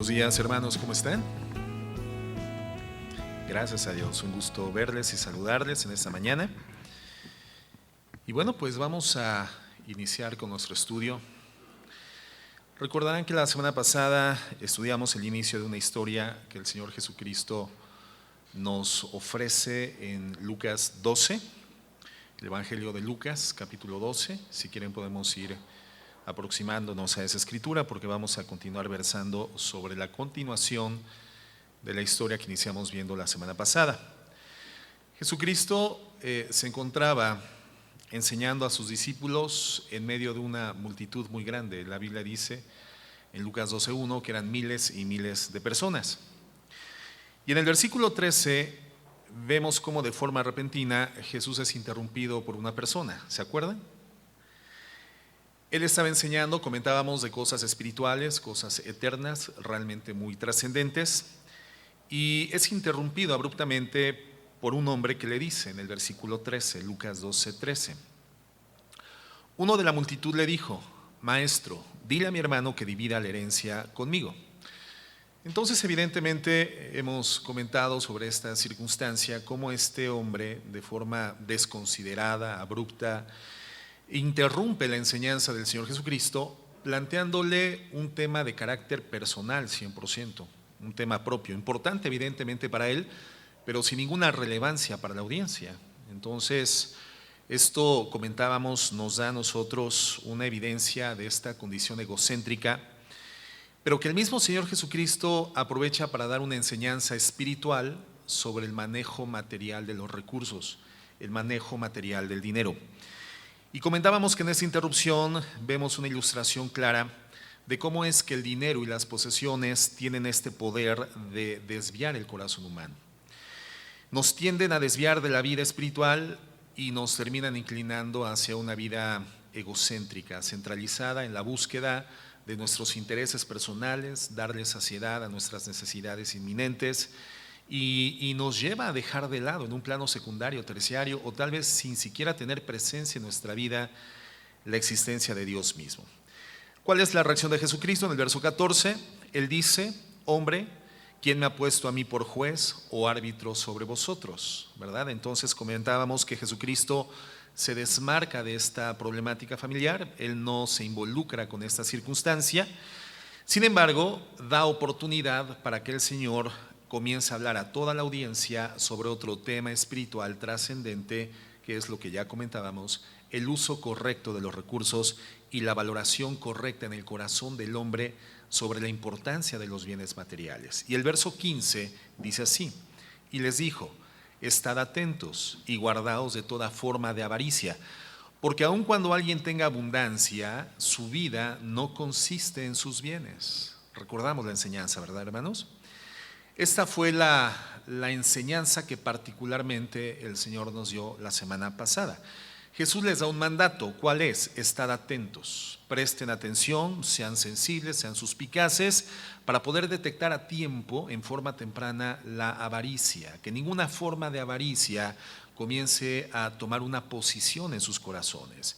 Buenos días, hermanos, ¿cómo están? Gracias a Dios, un gusto verles y saludarles en esta mañana. Y bueno, pues vamos a iniciar con nuestro estudio. Recordarán que la semana pasada estudiamos el inicio de una historia que el Señor Jesucristo nos ofrece en Lucas 12, el Evangelio de Lucas, capítulo 12. Si quieren podemos ir aproximándonos a esa escritura porque vamos a continuar versando sobre la continuación de la historia que iniciamos viendo la semana pasada. Jesucristo se encontraba enseñando a sus discípulos en medio de una multitud muy grande. La Biblia dice en Lucas 12:1 que eran miles y miles de personas. Y en el versículo 13 vemos cómo de forma repentina Jesús es interrumpido por una persona. ¿Se acuerdan? Él estaba enseñando, comentábamos, de cosas espirituales, cosas eternas, realmente muy trascendentes, y es interrumpido abruptamente por un hombre que le dice en el versículo 13, Lucas 12:13. Uno de la multitud le dijo: Maestro, dile a mi hermano que divida la herencia conmigo. Entonces, evidentemente, hemos comentado sobre esta circunstancia, cómo este hombre, de forma desconsiderada, abrupta, interrumpe la enseñanza del Señor Jesucristo, planteándole un tema de carácter personal 100%, un tema propio, importante evidentemente para él, pero sin ninguna relevancia para la audiencia. Entonces, esto, comentábamos, nos da a nosotros una evidencia de esta condición egocéntrica, pero que el mismo Señor Jesucristo aprovecha para dar una enseñanza espiritual sobre el manejo material de los recursos, el manejo material del dinero. Y comentábamos que en esta interrupción vemos una ilustración clara de cómo es que el dinero y las posesiones tienen este poder de desviar el corazón humano. Nos tienden a desviar de la vida espiritual y nos terminan inclinando hacia una vida egocéntrica, centralizada en la búsqueda de nuestros intereses personales, darle saciedad a nuestras necesidades inminentes, y nos lleva a dejar de lado en un plano secundario, terciario, o tal vez sin siquiera tener presencia en nuestra vida la existencia de Dios mismo. ¿Cuál es la reacción de Jesucristo? En el verso 14, Él dice: hombre, ¿quién me ha puesto a mí por juez o árbitro sobre vosotros? ¿Verdad? Entonces comentábamos que Jesucristo se desmarca de esta problemática familiar, Él no se involucra con esta circunstancia. Sin embargo, da oportunidad para que el Señor comienza a hablar a toda la audiencia sobre otro tema espiritual trascendente, que es lo que ya comentábamos, el uso correcto de los recursos y la valoración correcta en el corazón del hombre sobre la importancia de los bienes materiales. Y el verso 15 dice así: y les dijo: estad atentos y guardaos de toda forma de avaricia, porque aun cuando alguien tenga abundancia, su vida no consiste en sus bienes. Recordamos la enseñanza, ¿verdad, hermanos? Esta fue la enseñanza que particularmente el Señor nos dio la semana pasada. Jesús les da un mandato. ¿Cuál es? Estad atentos, presten atención, sean sensibles, sean suspicaces, para poder detectar a tiempo, en forma temprana, la avaricia, que ninguna forma de avaricia comience a tomar una posición en sus corazones,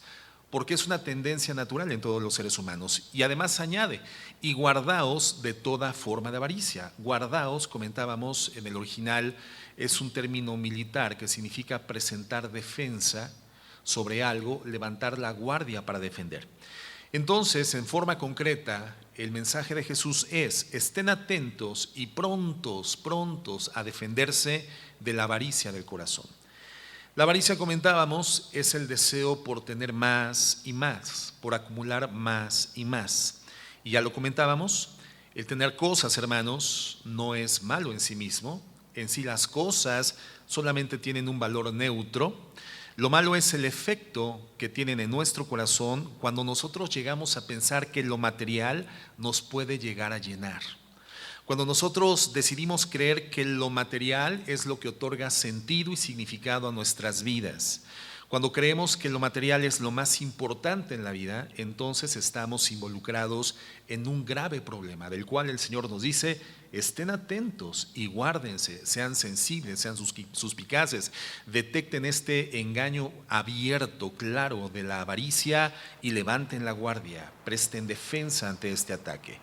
porque es una tendencia natural en todos los seres humanos. Y además añade: y guardaos de toda forma de avaricia. Guardaos, comentábamos, en el original es un término militar que significa presentar defensa sobre algo, levantar la guardia para defender. Entonces, en forma concreta, el mensaje de Jesús es: estén atentos y prontos a defenderse de la avaricia del corazón. La avaricia, comentábamos, es el deseo por tener más y más, por acumular más y más. Y ya lo comentábamos, el tener cosas, hermanos, no es malo en sí mismo. En sí las cosas solamente tienen un valor neutro. Lo malo es el efecto que tienen en nuestro corazón cuando nosotros llegamos a pensar que lo material nos puede llegar a llenar. Cuando nosotros decidimos creer que lo material es lo que otorga sentido y significado a nuestras vidas, cuando creemos que lo material es lo más importante en la vida, entonces estamos involucrados en un grave problema, del cual el Señor nos dice: estén atentos y guárdense, sean sensibles, sean suspicaces, detecten este engaño abierto, claro, de la avaricia y levanten la guardia, presten defensa ante este ataque.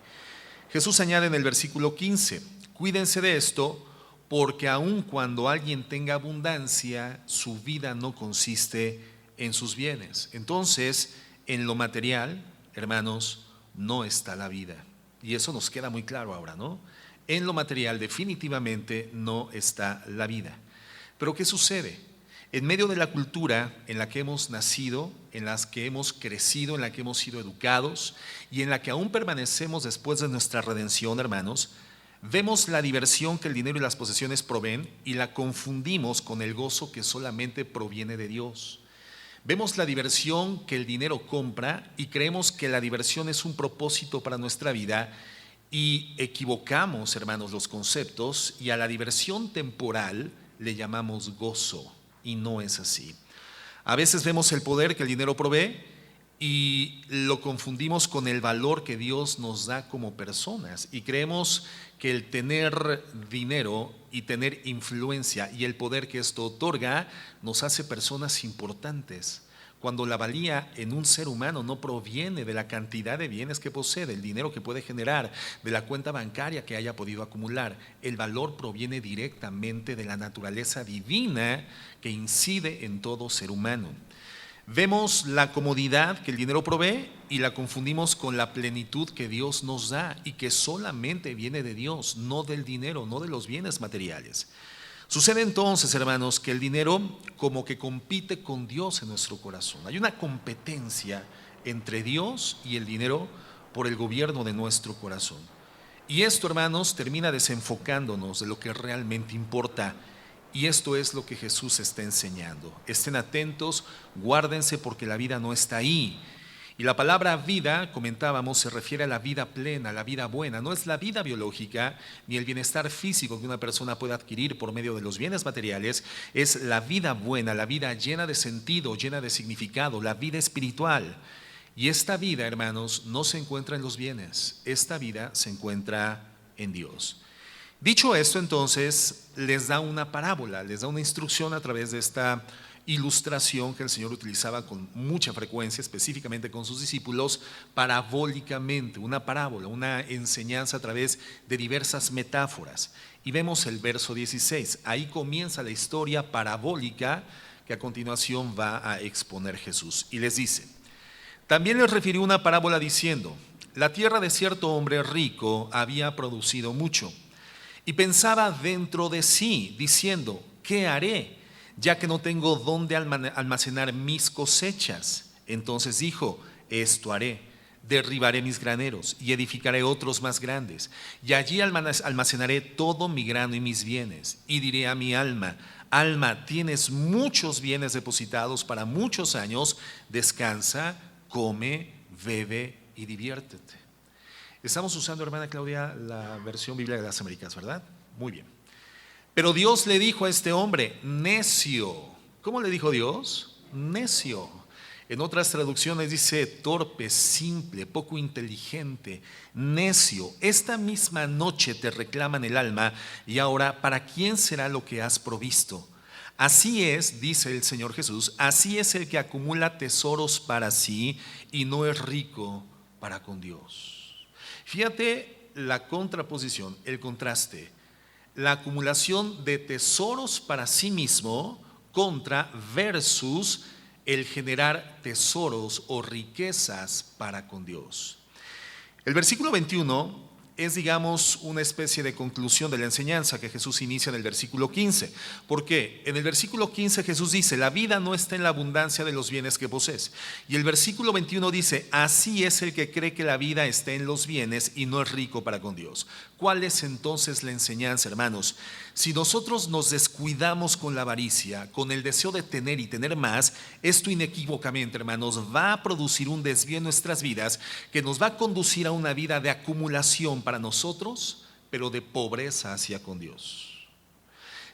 Jesús añade en el versículo 15, cuídense de esto, porque aun cuando alguien tenga abundancia, su vida no consiste en sus bienes. Entonces, en lo material, hermanos, no está la vida. Y eso nos queda muy claro ahora, ¿no? En lo material definitivamente no está la vida. Pero ¿qué sucede? En medio de la cultura en la que hemos nacido, en la que hemos crecido, en la que hemos sido educados y en la que aún permanecemos después de nuestra redención, hermanos, vemos la diversión que el dinero y las posesiones proveen y la confundimos con el gozo que solamente proviene de Dios. Vemos la diversión que el dinero compra y creemos que la diversión es un propósito para nuestra vida y equivocamos, hermanos, los conceptos y a la diversión temporal le llamamos gozo y no es así. A veces vemos el poder que el dinero provee y lo confundimos con el valor que Dios nos da como personas y creemos que el tener dinero y tener influencia y el poder que esto otorga nos hace personas importantes, cuando la valía en un ser humano no proviene de la cantidad de bienes que posee, del dinero que puede generar, de la cuenta bancaria que haya podido acumular. El valor proviene directamente de la naturaleza divina que incide en todo ser humano. Vemos la comodidad que el dinero provee y la confundimos con la plenitud que Dios nos da y que solamente viene de Dios, no del dinero, no de los bienes materiales. Sucede entonces, hermanos, que el dinero como que compite con Dios en nuestro corazón. Hay una competencia entre Dios y el dinero por el gobierno de nuestro corazón. Y esto, hermanos, termina desenfocándonos de lo que realmente importa. Y esto es lo que Jesús está enseñando. Estén atentos, guárdense porque la vida no está ahí. Y la palabra vida, comentábamos, se refiere a la vida plena, a la vida buena. No es la vida biológica ni el bienestar físico que una persona puede adquirir por medio de los bienes materiales. Es la vida buena, la vida llena de sentido, llena de significado, la vida espiritual. Y esta vida, hermanos, no se encuentra en los bienes. Esta vida se encuentra en Dios. Dicho esto, entonces, les da una parábola, les da una instrucción a través de esta ilustración que el Señor utilizaba con mucha frecuencia, específicamente con sus discípulos, parabólicamente, una parábola, una enseñanza a través de diversas metáforas. Y vemos el verso 16, ahí comienza la historia parabólica que a continuación va a exponer Jesús. Y les dice, también les refirió una parábola diciendo, la tierra de cierto hombre rico había producido mucho. Y pensaba dentro de sí, diciendo, ¿qué haré? Ya que no tengo dónde almacenar mis cosechas. Entonces dijo, esto haré, derribaré mis graneros y edificaré otros más grandes. Y allí almacenaré todo mi grano y mis bienes. Y diré a mi alma, alma, tienes muchos bienes depositados para muchos años, descansa, come, bebe y diviértete. Estamos usando, hermana Claudia, la versión bíblica de las Américas, ¿verdad? Muy bien. Pero Dios le dijo a este hombre, necio. ¿Cómo le dijo Dios? Necio. En otras traducciones dice torpe, simple, poco inteligente, necio. Esta misma noche te reclaman el alma y ahora, ¿para quién será lo que has provisto? Así es, dice el Señor Jesús, así es el que acumula tesoros para sí y no es rico para con Dios. Fíjate la contraposición, el contraste, la acumulación de tesoros para sí mismo contra versus el generar tesoros o riquezas para con Dios. El versículo 21 es, digamos, una especie de conclusión de la enseñanza que Jesús inicia en el versículo 15. ¿Por qué? En el versículo 15 Jesús dice, la vida no está en la abundancia de los bienes que posees. Y el versículo 21 dice, así es el que cree que la vida está en los bienes y no es rico para con Dios. ¿Cuál es entonces la enseñanza, hermanos? Si nosotros nos descuidamos con la avaricia, con el deseo de tener y tener más, esto inequívocamente, hermanos, va a producir un desvío en nuestras vidas que nos va a conducir a una vida de acumulación para nosotros, pero de pobreza hacia con Dios.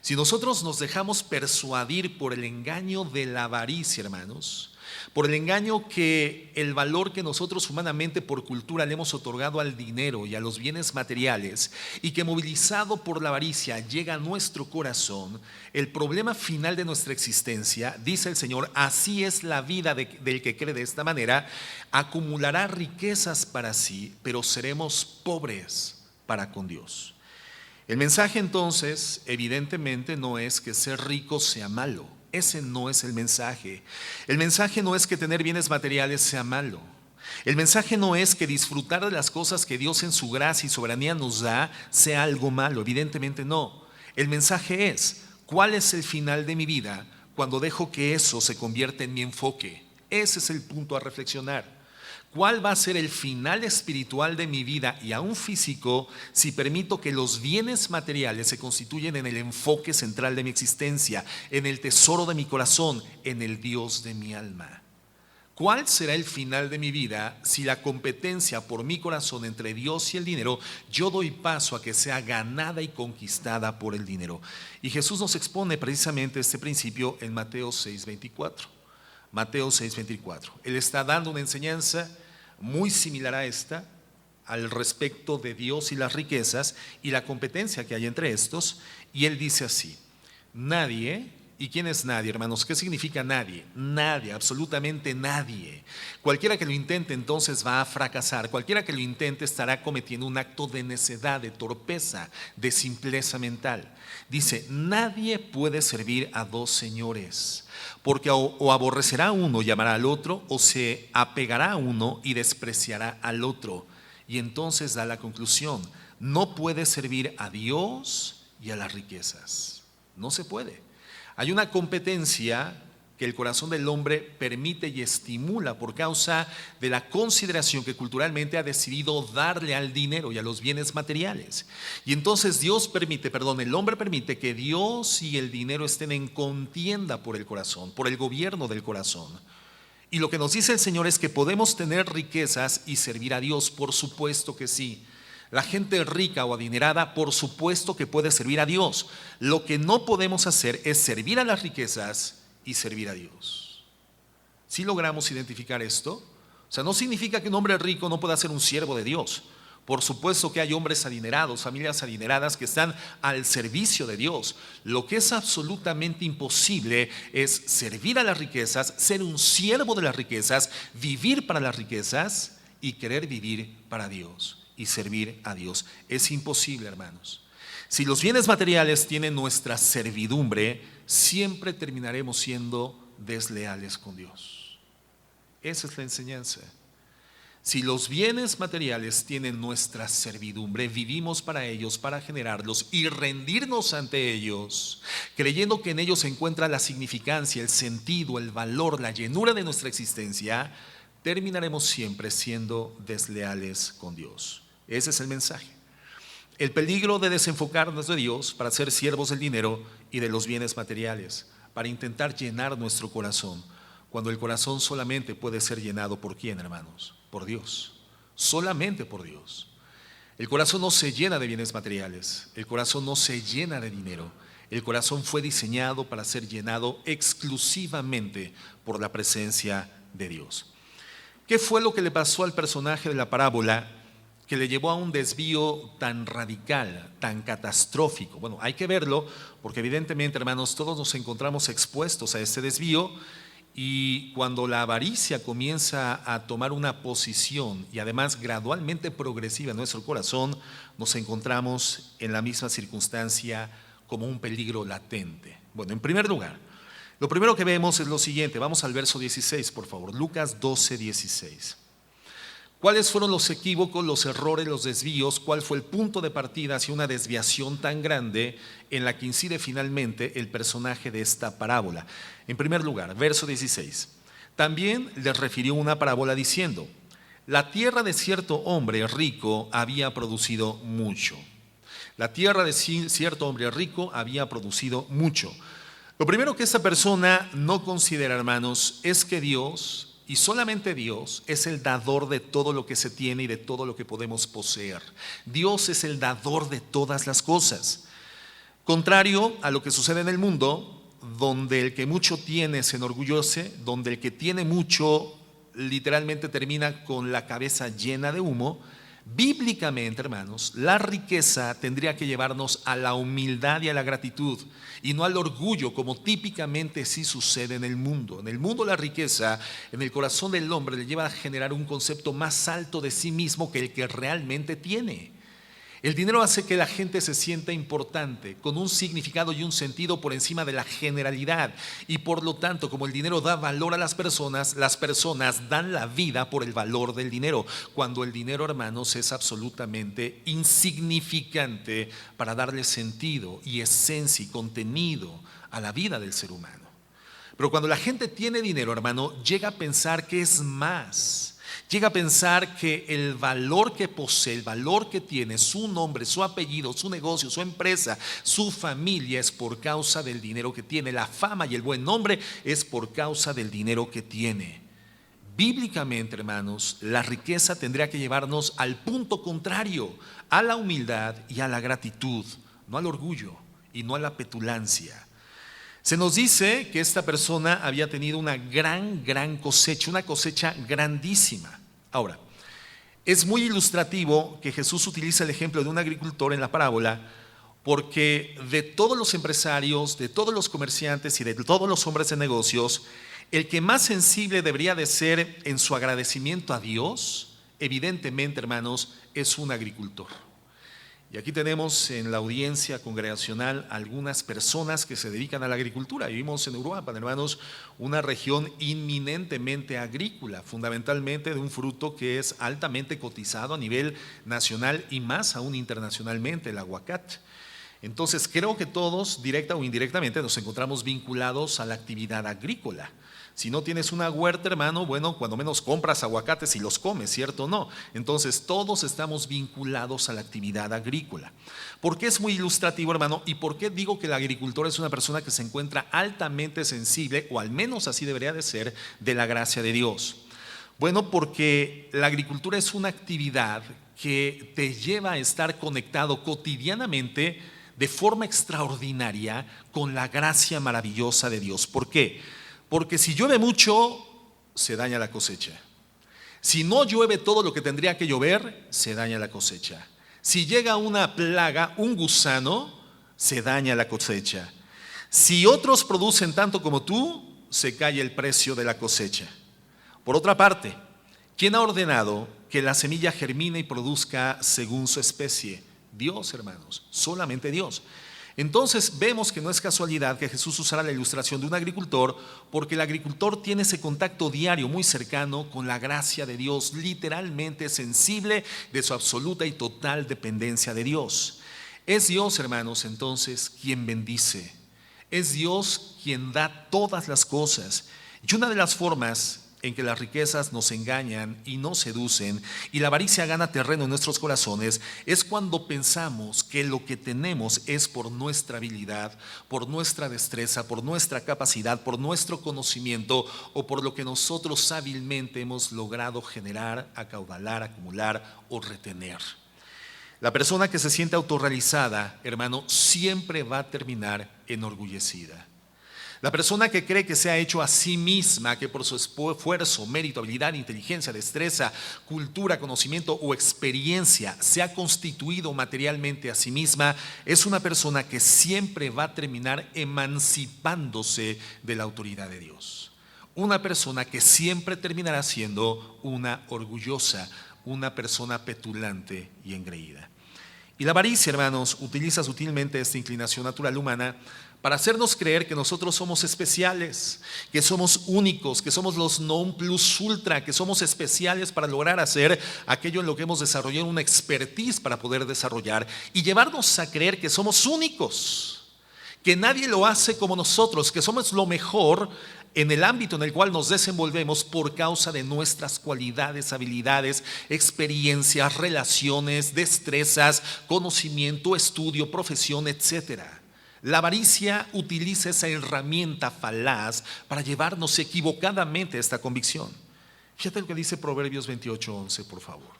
Si nosotros nos dejamos persuadir por el engaño de la avaricia, hermanos, por el engaño que el valor que nosotros humanamente por cultura le hemos otorgado al dinero y a los bienes materiales, y que movilizado por la avaricia llega a nuestro corazón, el problema final de nuestra existencia, dice el Señor, así es la vida del que cree de esta manera, acumulará riquezas para sí, pero seremos pobres para con Dios. El mensaje entonces evidentemente no es que ser rico sea malo. Ese no es el mensaje. El mensaje no es que tener bienes materiales sea malo. El mensaje no es que disfrutar de las cosas que Dios en su gracia y soberanía nos da sea algo malo. Evidentemente no. El mensaje es, ¿cuál es el final de mi vida cuando dejo que eso se convierta en mi enfoque? Ese es el punto a reflexionar. ¿Cuál va a ser el final espiritual de mi vida y aún físico si permito que los bienes materiales se constituyen en el enfoque central de mi existencia, en el tesoro de mi corazón, en el Dios de mi alma? ¿Cuál será el final de mi vida si la competencia por mi corazón entre Dios y el dinero, yo doy paso a que sea ganada y conquistada por el dinero? Y Jesús nos expone precisamente este principio en Mateo 6:24. Mateo 6:24. Él está dando una enseñanza muy similar a esta al respecto de Dios y las riquezas y la competencia que hay entre estos, y él dice así: nadie. ¿Y quién es nadie, hermanos? ¿Qué significa nadie? Nadie, absolutamente nadie. Cualquiera que lo intente entonces va a fracasar. Cualquiera que lo intente estará cometiendo un acto de necedad, de torpeza, de simpleza mental. Dice, nadie puede servir a dos señores, porque o aborrecerá a uno y amará al otro, o se apegará a uno y despreciará al otro. Y entonces da la conclusión: no puede servir a Dios y a las riquezas. No se puede. Hay una competencia que el corazón del hombre permite y estimula por causa de la consideración que culturalmente ha decidido darle al dinero y a los bienes materiales. Y entonces el hombre permite que Dios y el dinero estén en contienda por el corazón, por el gobierno del corazón. Y lo que nos dice el Señor es que podemos tener riquezas y servir a Dios, por supuesto que sí. La gente rica o adinerada, por supuesto que puede servir a Dios. Lo que no podemos hacer es servir a las riquezas y servir a Dios. ¿Sí logramos identificar esto? O sea, no significa que un hombre rico no pueda ser un siervo de Dios. Por supuesto que hay hombres adinerados, familias adineradas que están al servicio de Dios. Lo que es absolutamente imposible es servir a las riquezas, ser un siervo de las riquezas, vivir para las riquezas y querer vivir para Dios y servir a Dios. Es imposible, hermanos. Si los bienes materiales tienen nuestra servidumbre, siempre terminaremos siendo desleales con Dios. Esa es la enseñanza. Si los bienes materiales tienen nuestra servidumbre, vivimos para ellos, para generarlos y rendirnos ante ellos, creyendo que en ellos se encuentra la significancia, el sentido, el valor, la llenura de nuestra existencia, terminaremos siempre siendo desleales con Dios. Ese es el mensaje. El peligro de desenfocarnos de Dios para ser siervos del dinero y de los bienes materiales, para intentar llenar nuestro corazón, cuando el corazón solamente puede ser llenado ¿por quién, hermanos? Por Dios, solamente por Dios. El corazón no se llena de bienes materiales, el corazón no se llena de dinero. El corazón fue diseñado para ser llenado exclusivamente por la presencia de Dios. ¿Qué fue lo que le pasó al personaje de la parábola que le llevó a un desvío tan radical, tan catastrófico? Bueno, hay que verlo porque evidentemente, hermanos, todos nos encontramos expuestos a este desvío, y cuando la avaricia comienza a tomar una posición y además gradualmente progresiva en nuestro corazón, nos encontramos en la misma circunstancia como un peligro latente. Bueno, en primer lugar, lo primero que vemos es lo siguiente. Vamos al verso 16, por favor. Lucas 12:16. ¿Cuáles fueron los equívocos, los errores, los desvíos? ¿Cuál fue el punto de partida hacia una desviación tan grande en la que incide finalmente el personaje de esta parábola? En primer lugar, verso 16. También les refirió una parábola diciendo: la tierra de cierto hombre rico había producido mucho. La tierra de cierto hombre rico había producido mucho. Lo primero que esta persona no considera, hermanos, es que Dios, y solamente Dios, es el dador de todo lo que se tiene y de todo lo que podemos poseer. Dios es el dador de todas las cosas. Contrario a lo que sucede en el mundo, donde el que mucho tiene se enorgullece, donde el que tiene mucho literalmente termina con la cabeza llena de humo. Bíblicamente, hermanos, la riqueza tendría que llevarnos a la humildad y a la gratitud, y no al orgullo, como típicamente sí sucede en el mundo. En el mundo la riqueza, en el corazón del hombre, le lleva a generar un concepto más alto de sí mismo que el que realmente tiene. El dinero hace que la gente se sienta importante, con un significado y un sentido por encima de la generalidad. Y por lo tanto, como el dinero da valor a las personas dan la vida por el valor del dinero. Cuando el dinero, hermanos, es absolutamente insignificante para darle sentido y esencia y contenido a la vida del ser humano. Pero cuando la gente tiene dinero, hermano, llega a pensar que es más. Llega a pensar que el valor que posee, el valor que tiene, su nombre, su apellido, su negocio, su empresa, su familia, es por causa del dinero que tiene. La fama y el buen nombre es por causa del dinero que tiene. Bíblicamente, hermanos, la riqueza tendría que llevarnos al punto contrario, a la humildad y a la gratitud, no al orgullo y no a la petulancia. Se nos dice que esta persona había tenido una gran cosecha, una cosecha grandísima. Ahora, es muy ilustrativo que Jesús utilice el ejemplo de un agricultor en la parábola, porque de todos los empresarios, de todos los comerciantes y de todos los hombres de negocios, el que más sensible debería de ser en su agradecimiento a Dios, evidentemente, hermanos, es un agricultor. Y aquí tenemos en la audiencia congregacional algunas personas que se dedican a la agricultura. Vivimos en Uruapan, hermanos, una región inminentemente agrícola, fundamentalmente de un fruto que es altamente cotizado a nivel nacional y más aún internacionalmente, el aguacate. Entonces creo que todos, directa o indirectamente, nos encontramos vinculados a la actividad agrícola. Si no tienes una huerta, hermano, bueno, cuando menos compras aguacates y los comes, ¿cierto o no? Entonces todos estamos vinculados a la actividad agrícola. ¿Por qué es muy ilustrativo, hermano? ¿Y por qué digo que el agricultor es una persona que se encuentra altamente sensible, o al menos así debería de ser, de la gracia de Dios? Bueno, porque la agricultura es una actividad que te lleva a estar conectado cotidianamente de forma extraordinaria con la gracia maravillosa de Dios. ¿Por qué? Porque si llueve mucho, se daña la cosecha. Si no llueve todo lo que tendría que llover, se daña la cosecha. Si llega una plaga, un gusano, se daña la cosecha. Si otros producen tanto como tú, se cae el precio de la cosecha. Por otra parte, ¿quién ha ordenado que la semilla germine y produzca según su especie? Dios, hermanos, solamente Dios. Entonces vemos que no es casualidad que Jesús usara la ilustración de un agricultor, porque el agricultor tiene ese contacto diario muy cercano con la gracia de Dios, literalmente sensible de su absoluta y total dependencia de Dios. Es Dios, hermanos, entonces quien bendice, es Dios quien da todas las cosas. Y una de las formas en que las riquezas nos engañan y nos seducen y la avaricia gana terreno en nuestros corazones es cuando pensamos que lo que tenemos es por nuestra habilidad, por nuestra destreza, por nuestra capacidad, por nuestro conocimiento o por lo que nosotros hábilmente hemos logrado generar, acaudalar, acumular o retener. La persona que se siente autorrealizada, hermano, siempre va a terminar enorgullecida. La persona que cree que se ha hecho a sí misma, que por su esfuerzo, mérito, habilidad, inteligencia, destreza, cultura, conocimiento o experiencia se ha constituido materialmente a sí misma, es una persona que siempre va a terminar emancipándose de la autoridad de Dios. Una persona que siempre terminará siendo una orgullosa, una persona petulante y engreída. Y la avaricia, hermanos, utiliza sutilmente esta inclinación natural humana para hacernos creer que nosotros somos especiales, que somos únicos, que somos los non plus ultra, que somos especiales para lograr hacer aquello en lo que hemos desarrollado una expertise para poder desarrollar y llevarnos a creer que somos únicos, que nadie lo hace como nosotros, que somos lo mejor en el ámbito en el cual nos desenvolvemos por causa de nuestras cualidades, habilidades, experiencias, relaciones, destrezas, conocimiento, estudio, profesión, etcétera. La avaricia utiliza esa herramienta falaz para llevarnos equivocadamente a esta convicción. Fíjate lo que dice Proverbios 28:11, por favor.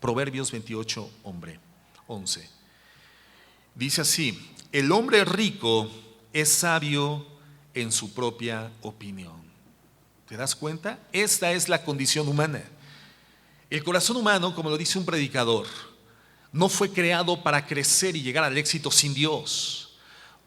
Proverbios 28:11. Dice así: el hombre rico es sabio en su propia opinión. ¿Te das cuenta? Esta es la condición humana. El corazón humano, como lo dice un predicador, no fue creado para crecer y llegar al éxito sin Dios.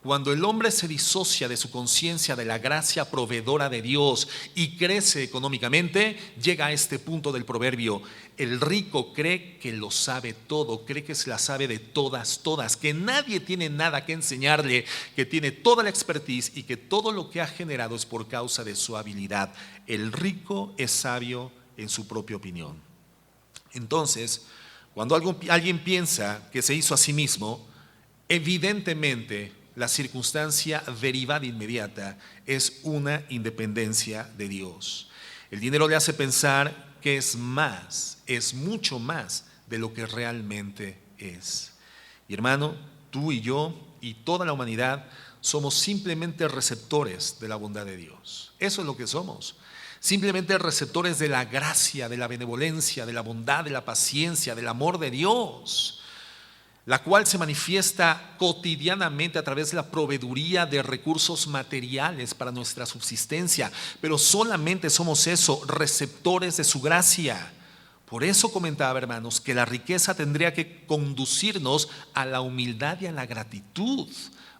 Cuando el hombre se disocia de su conciencia de la gracia proveedora de Dios y crece económicamente, llega a este punto del proverbio: el rico cree que lo sabe todo, cree que se la sabe de todas, que nadie tiene nada que enseñarle, que tiene toda la expertise y que todo lo que ha generado es por causa de su habilidad. El rico es sabio en su propia opinión. Entonces, cuando alguien piensa que se hizo a sí mismo, evidentemente la circunstancia derivada inmediata es una independencia de Dios. El dinero le hace pensar que es más, es mucho más de lo que realmente es. Y hermano, tú y yo y toda la humanidad somos simplemente receptores de la bondad de Dios. Eso es lo que somos. Simplemente receptores de la gracia, de la benevolencia, de la bondad, de la paciencia, del amor de Dios, la cual se manifiesta cotidianamente a través de la proveeduría de recursos materiales para nuestra subsistencia. Pero solamente somos eso, receptores de su gracia. Por eso comentaba, hermanos, que la riqueza tendría que conducirnos a la humildad y a la gratitud,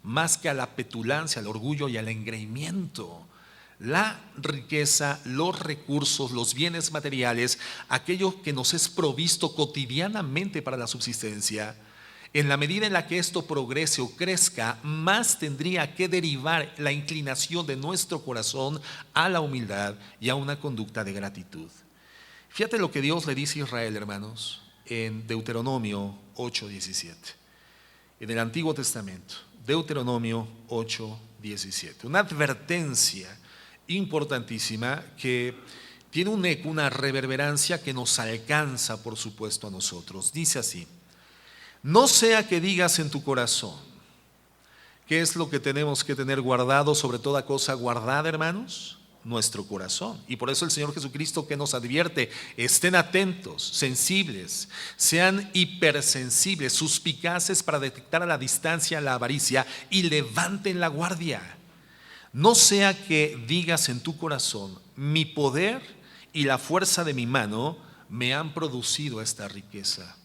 más que a la petulancia, al orgullo y al engreimiento. La riqueza, los recursos, los bienes materiales, aquello que nos es provisto cotidianamente para la subsistencia, en la medida en la que esto progrese o crezca, más tendría que derivar la inclinación de nuestro corazón a la humildad y a una conducta de gratitud. Fíjate lo que Dios le dice a Israel, hermanos, en Deuteronomio 8:17, en el Antiguo Testamento. Deuteronomio 8:17, una advertencia importantísima que tiene un eco, una reverberancia que nos alcanza, por supuesto, a nosotros. Dice así: no sea que digas en tu corazón. ¿Qué es lo que tenemos que tener guardado sobre toda cosa guardada, hermanos? Nuestro corazón. Y por eso el Señor Jesucristo, que nos advierte: estén atentos, sensibles, sean hipersensibles, suspicaces para detectar a la distancia la avaricia y levanten la guardia. No sea que digas en tu corazón: mi poder y la fuerza de mi mano me han producido esta riqueza.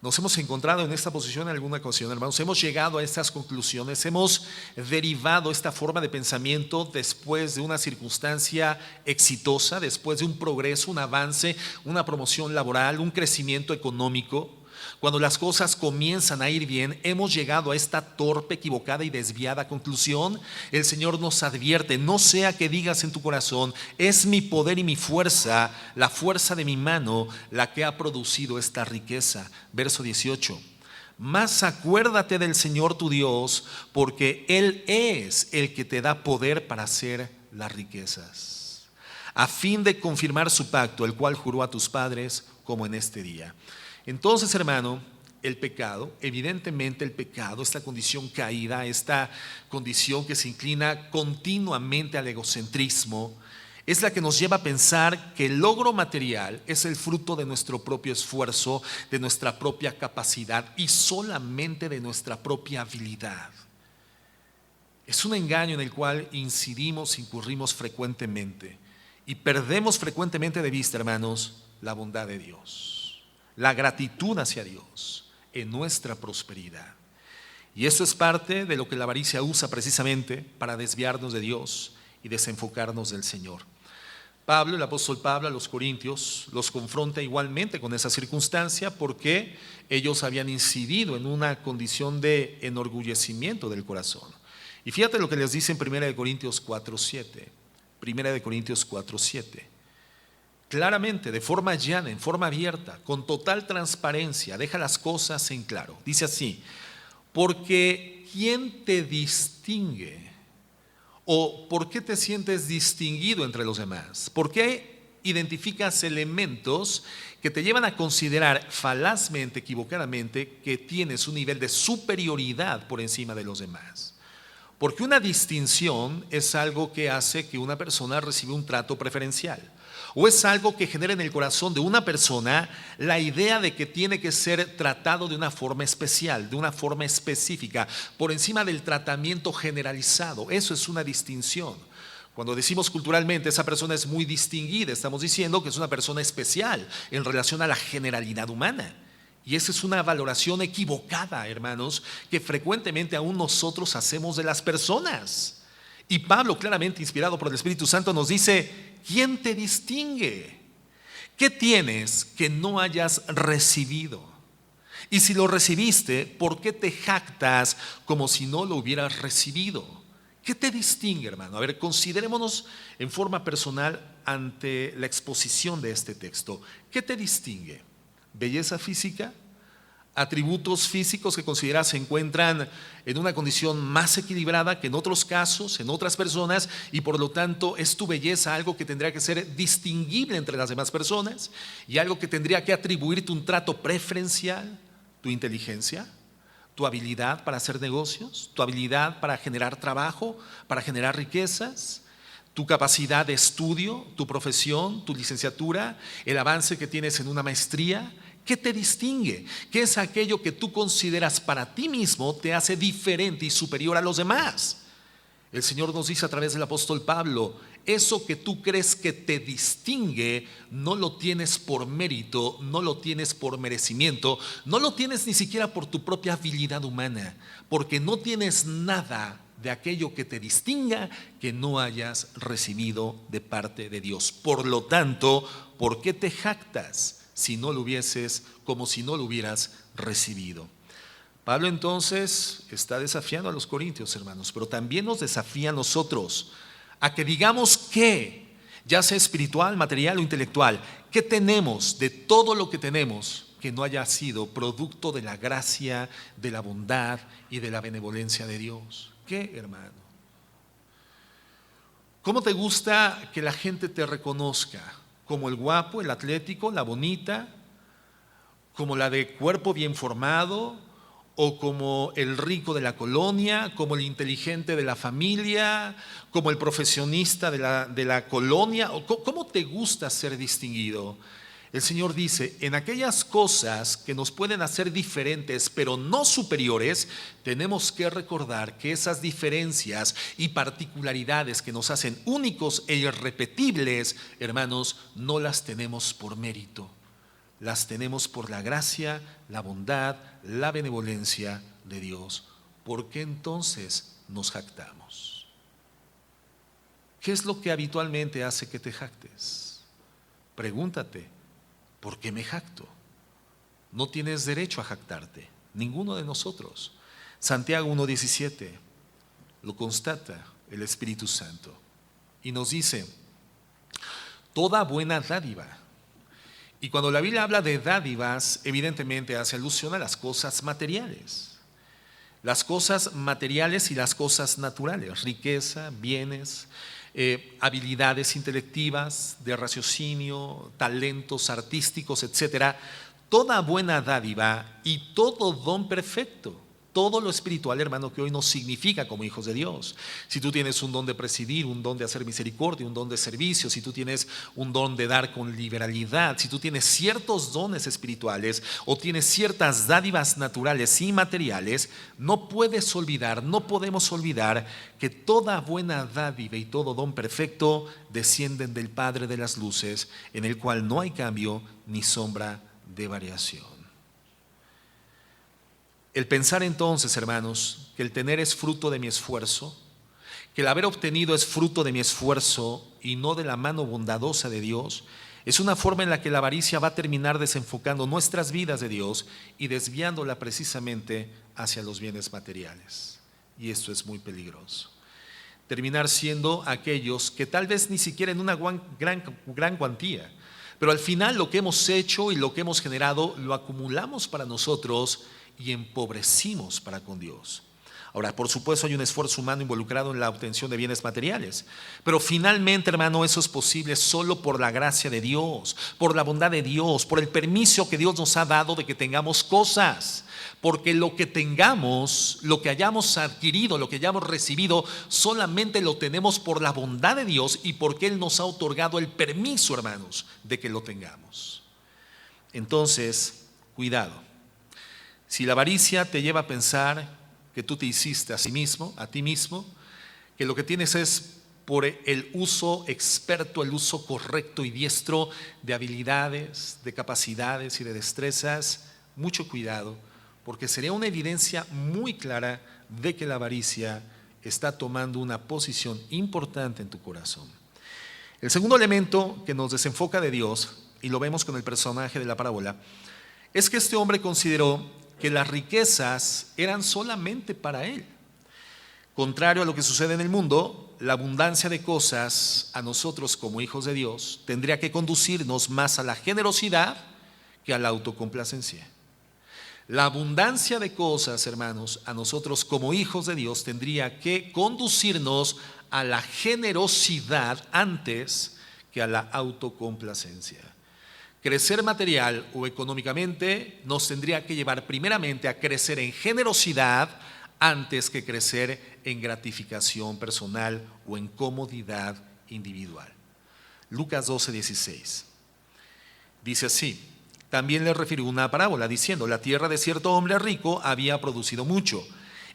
Nos hemos encontrado en esta posición en alguna ocasión, hermanos. Hemos llegado a estas conclusiones, hemos derivado esta forma de pensamiento después de una circunstancia exitosa, después de un progreso, un avance, una promoción laboral, un crecimiento económico. Cuando las cosas comienzan a ir bien, hemos llegado a esta torpe, equivocada y desviada conclusión. El Señor nos advierte: no sea que digas en tu corazón: es mi poder y mi fuerza, la fuerza de mi mano, la que ha producido esta riqueza. Verso 18: mas acuérdate del Señor tu Dios, porque Él es el que te da poder para hacer las riquezas, a fin de confirmar su pacto, el cual juró a tus padres, como en este día. Entonces, hermano, el pecado, evidentemente el pecado, esta condición caída, esta condición que se inclina continuamente al egocentrismo, es la que nos lleva a pensar que el logro material es el fruto de nuestro propio esfuerzo, de nuestra propia capacidad y solamente de nuestra propia habilidad. Es un engaño en el cual incurrimos frecuentemente y perdemos frecuentemente de vista, hermanos, la bondad de Dios, la gratitud hacia Dios en nuestra prosperidad. Y eso es parte de lo que la avaricia usa precisamente para desviarnos de Dios y desenfocarnos del Señor. Pablo, el apóstol Pablo, a los corintios los confronta igualmente con esa circunstancia, porque ellos habían incidido en una condición de enorgullecimiento del corazón. Y fíjate lo que les dice en 1 Corintios 4:7. 1 Corintios 4:7. Claramente, de forma llana, en forma abierta, con total transparencia, deja las cosas en claro. Dice así: porque ¿quién te distingue? ¿O por qué te sientes distinguido entre los demás? ¿Por qué identificas elementos que te llevan a considerar falazmente, equivocadamente, que tienes un nivel de superioridad por encima de los demás? Porque una distinción es algo que hace que una persona reciba un trato preferencial. ¿O es algo que genera en el corazón de una persona la idea de que tiene que ser tratado de una forma especial, de una forma específica, por encima del tratamiento generalizado? Eso es una distinción. Cuando decimos culturalmente esa persona es muy distinguida, estamos diciendo que es una persona especial en relación a la generalidad humana. Y esa es una valoración equivocada, hermanos, que frecuentemente aún nosotros hacemos de las personas. Y Pablo, claramente inspirado por el Espíritu Santo, nos dice: ¿quién te distingue? ¿Qué tienes que no hayas recibido? Y si lo recibiste, ¿por qué te jactas como si no lo hubieras recibido? ¿Qué te distingue, hermano? A ver, considerémonos en forma personal ante la exposición de este texto. ¿Qué te distingue? ¿Belleza física? ¿Atributos físicos que consideras se encuentran en una condición más equilibrada que en otros casos, en otras personas, y por lo tanto es tu belleza algo que tendría que ser distinguible entre las demás personas y algo que tendría que atribuirte un trato preferencial? ¿Tu inteligencia? ¿Tu habilidad para hacer negocios? ¿Tu habilidad para generar trabajo, para generar riquezas? ¿Tu capacidad de estudio, tu profesión, tu licenciatura, el avance que tienes en una maestría? ¿Qué te distingue? ¿Qué es aquello que tú consideras para ti mismo te hace diferente y superior a los demás? El Señor nos dice a través del apóstol Pablo: eso que tú crees que te distingue, no lo tienes por mérito, no lo tienes por merecimiento, no lo tienes ni siquiera por tu propia habilidad humana, porque no tienes nada de aquello que te distinga que no hayas recibido de parte de Dios. Por lo tanto, ¿por qué te jactas si no lo hubieses, como si no lo hubieras recibido? Pablo entonces está desafiando a los corintios, hermanos, pero también nos desafía a nosotros a que digamos que, ya sea espiritual, material o intelectual, ¿qué tenemos de todo lo que tenemos que no haya sido producto de la gracia, de la bondad y de la benevolencia de Dios? ¿Qué, hermano? ¿Cómo te gusta que la gente te reconozca? ¿Como el guapo, el atlético, la bonita? ¿Como la de cuerpo bien formado? ¿O como el rico de la colonia? ¿Como el inteligente de la familia? ¿Como el profesionista de la colonia? ¿Cómo te gusta ser distinguido? El Señor dice: en aquellas cosas que nos pueden hacer diferentes pero no superiores, tenemos que recordar que esas diferencias y particularidades que nos hacen únicos e irrepetibles, hermanos, no las tenemos por mérito, las tenemos por la gracia, la bondad, la benevolencia de Dios. ¿Por qué entonces nos jactamos? ¿Qué es lo que habitualmente hace que te jactes? Pregúntate: ¿por qué me jacto? No tienes derecho a jactarte, ninguno de nosotros. Santiago 1:17 lo constata el Espíritu Santo y nos dice: toda buena dádiva. Y cuando la Biblia habla de dádivas, evidentemente hace alusión a las cosas materiales. Las cosas materiales y las cosas naturales: riqueza, bienes, habilidades intelectivas, de raciocinio, talentos artísticos, etcétera. Toda buena dádiva y todo don perfecto, todo lo espiritual, hermano, que hoy nos significa como hijos de Dios. Si tú tienes un don de presidir, un don de hacer misericordia, un don de servicio, si tú tienes un don de dar con liberalidad, si tú tienes ciertos dones espirituales o tienes ciertas dádivas naturales y materiales, no puedes olvidar, no podemos olvidar que toda buena dádiva y todo don perfecto descienden del Padre de las luces, en el cual no hay cambio ni sombra de variación. El pensar entonces, hermanos, que el tener es fruto de mi esfuerzo, que el haber obtenido es fruto de mi esfuerzo y no de la mano bondadosa de Dios, es una forma en la que la avaricia va a terminar desenfocando nuestras vidas de Dios y desviándola precisamente hacia los bienes materiales. Y esto es muy peligroso. Terminar siendo aquellos que tal vez ni siquiera en una gran cuantía, pero al final lo que hemos hecho y lo que hemos generado lo acumulamos para nosotros y empobrecimos para con Dios. Ahora, por supuesto, hay un esfuerzo humano involucrado en la obtención de bienes materiales, pero finalmente, hermano, eso es posible solo por la gracia de Dios, por la bondad de Dios, por el permiso que Dios nos ha dado de que tengamos cosas. Porque lo que tengamos, lo que hayamos adquirido, lo que hayamos recibido, solamente lo tenemos por la bondad de Dios y porque Él nos ha otorgado el permiso, hermanos, de que lo tengamos. Entonces, cuidado. Si la avaricia te lleva a pensar que tú te hiciste a ti mismo, que lo que tienes es por el uso experto, el uso correcto y diestro de habilidades, de capacidades y de destrezas, mucho cuidado, porque sería una evidencia muy clara de que la avaricia está tomando una posición importante en tu corazón. El segundo elemento que nos desenfoca de Dios, y lo vemos con el personaje de la parábola, es que este hombre consideró que las riquezas eran solamente para él. Contrario a lo que sucede en el mundo, la abundancia de cosas a nosotros como hijos de Dios tendría que conducirnos más a la generosidad que a la autocomplacencia. La abundancia de cosas, hermanos, a nosotros como hijos de Dios tendría que conducirnos a la generosidad antes que a la autocomplacencia. Crecer material o económicamente nos tendría que llevar primeramente a crecer en generosidad antes que crecer en gratificación personal o en comodidad individual. Lucas 12:16 dice así: también le refirió una parábola diciendo: la tierra de cierto hombre rico había producido mucho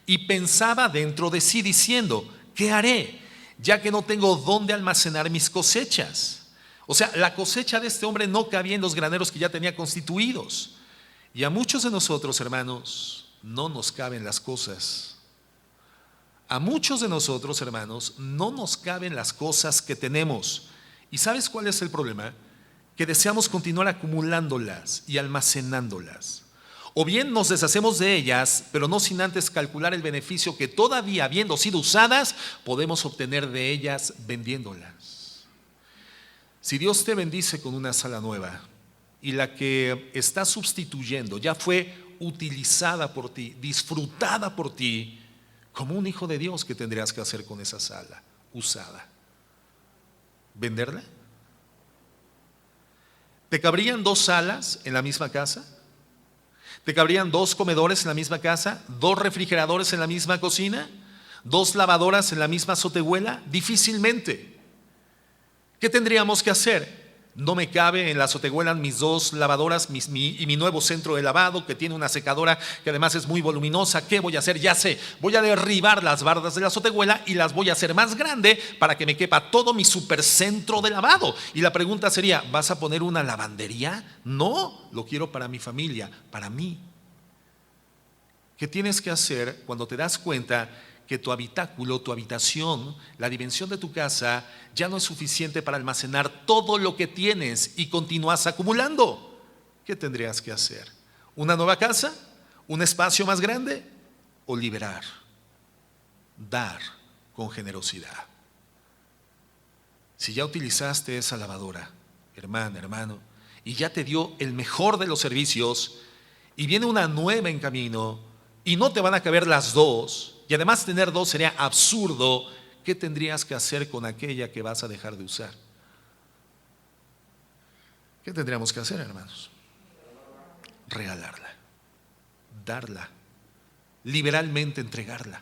y pensaba dentro de sí diciendo: ¿qué haré, ya que no tengo dónde almacenar mis cosechas? O sea, la cosecha de este hombre no cabía en los graneros que ya tenía constituidos. Y a muchos de nosotros, hermanos, no nos caben las cosas. A muchos de nosotros, hermanos, no nos caben las cosas que tenemos. ¿Y sabes cuál es el problema? Que deseamos continuar acumulándolas y almacenándolas. O bien nos deshacemos de ellas, pero no sin antes calcular el beneficio que todavía habiendo sido usadas, podemos obtener de ellas vendiéndolas. Si Dios te bendice con una sala nueva y la que está sustituyendo ya fue utilizada por ti, disfrutada por ti, como un hijo de Dios, ¿qué tendrías que hacer con esa sala usada? ¿Venderla? ¿Te cabrían 2 salas en la misma casa? ¿Te cabrían 2 comedores en la misma casa? ¿2 refrigeradores en la misma cocina? ¿2 lavadoras en la misma azotehuela? Difícilmente. ¿Qué tendríamos que hacer? No me cabe en la azotehuela mis 2 lavadoras y mi nuevo centro de lavado que tiene una secadora que además es muy voluminosa. ¿Qué voy a hacer? Ya sé, voy a derribar las bardas de la azotehuela y las voy a hacer más grande para que me quepa todo mi supercentro de lavado. Y la pregunta sería: ¿vas a poner una lavandería? No, lo quiero para mi familia, para mí. ¿Qué tienes que hacer cuando te das cuenta que tu habitáculo, tu habitación, la dimensión de tu casa ya no es suficiente para almacenar todo lo que tienes y continúas acumulando? ¿Qué tendrías que hacer? ¿Una nueva casa? ¿Un espacio más grande? ¿O liberar? Dar con generosidad. Si ya utilizaste esa lavadora, hermana, hermano, y ya te dio el mejor de los servicios y viene una nueva en camino y no te van a caber las 2, y además tener 2 sería absurdo, ¿qué tendrías que hacer con aquella que vas a dejar de usar? ¿Qué tendríamos que hacer, hermanos? Regalarla, darla, liberalmente entregarla.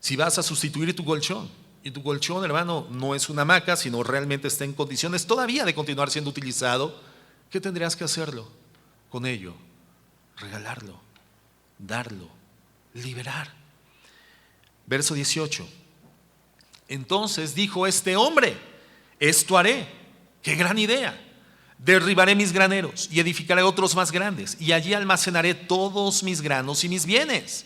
Si vas a sustituir tu colchón, y tu colchón, hermano, no es una hamaca, sino realmente está en condiciones todavía de continuar siendo utilizado, ¿qué tendrías que hacerlo con ello? Regalarlo, darlo, liberar. Verso 18: entonces dijo este hombre: esto haré, qué gran idea. Derribaré mis graneros y edificaré otros más grandes, y allí almacenaré todos mis granos y mis bienes.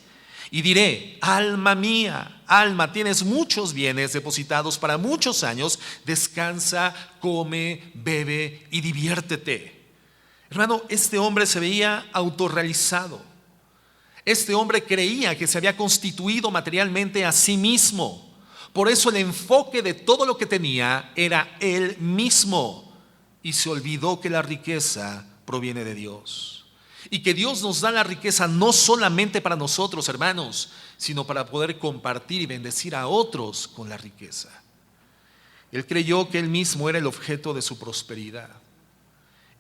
Y diré: alma mía, alma, tienes muchos bienes depositados para muchos años, descansa, come, bebe y diviértete. Hermano, este hombre se veía autorrealizado. Este hombre creía que se había constituido materialmente a sí mismo. Por eso el enfoque de todo lo que tenía era él mismo. Y se olvidó que la riqueza proviene de Dios. Y que Dios nos da la riqueza no solamente para nosotros, hermanos, sino para poder compartir y bendecir a otros con la riqueza. Él creyó que él mismo era el objeto de su prosperidad.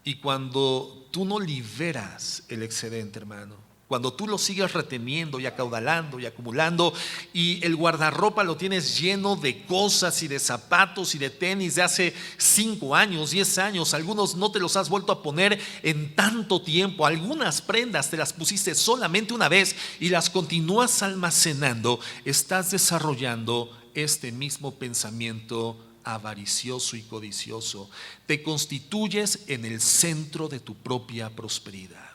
Y cuando tú no liberas el excedente, hermano, cuando tú lo sigues reteniendo y acaudalando y acumulando, y el guardarropa lo tienes lleno de cosas y de zapatos y de tenis de hace 5 años, 10 años, algunos no te los has vuelto a poner en tanto tiempo, algunas prendas te las pusiste solamente una vez y las continúas almacenando, estás desarrollando este mismo pensamiento avaricioso y codicioso. Te constituyes en el centro de tu propia prosperidad,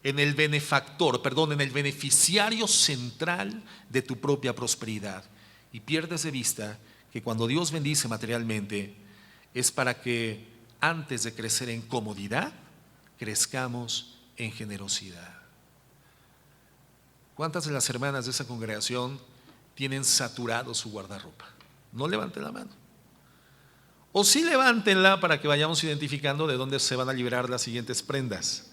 en el beneficiario central de tu propia prosperidad, y pierdes de vista que cuando Dios bendice materialmente es para que antes de crecer en comodidad, crezcamos en generosidad. ¿Cuántas de las hermanas de esa congregación tienen saturado su guardarropa? No levanten la mano. O sí levántenla para que vayamos identificando de dónde se van a liberar las siguientes prendas.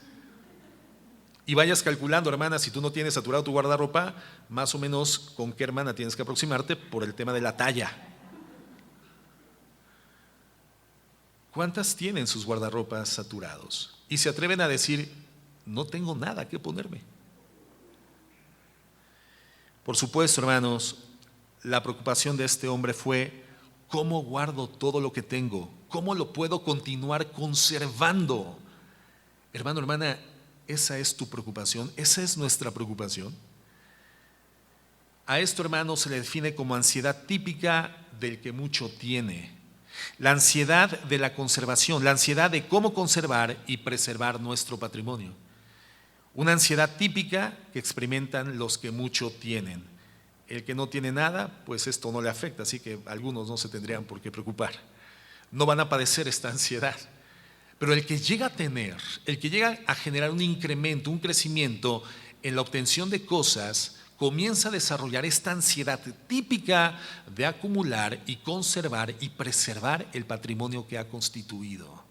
Y vayas calculando, hermana, si tú no tienes saturado tu guardarropa, más o menos con qué hermana tienes que aproximarte por el tema de la talla. ¿Cuántas tienen sus guardarropas saturados? Y se atreven a decir, no tengo nada que ponerme. Por supuesto, hermanos, la preocupación de este hombre fue: ¿cómo guardo todo lo que tengo? ¿Cómo lo puedo continuar conservando? Hermano, hermana, ¿esa es tu preocupación? ¿Esa es nuestra preocupación? A esto, hermano, se le define como ansiedad típica del que mucho tiene. La ansiedad de la conservación, la ansiedad de cómo conservar y preservar nuestro patrimonio. Una ansiedad típica que experimentan los que mucho tienen. El que no tiene nada, pues esto no le afecta, así que algunos no se tendrían por qué preocupar. No van a padecer esta ansiedad. Pero el que llega a tener, el que llega a generar un incremento, un crecimiento en la obtención de cosas, comienza a desarrollar esta ansiedad típica de acumular y conservar y preservar el patrimonio que ha constituido.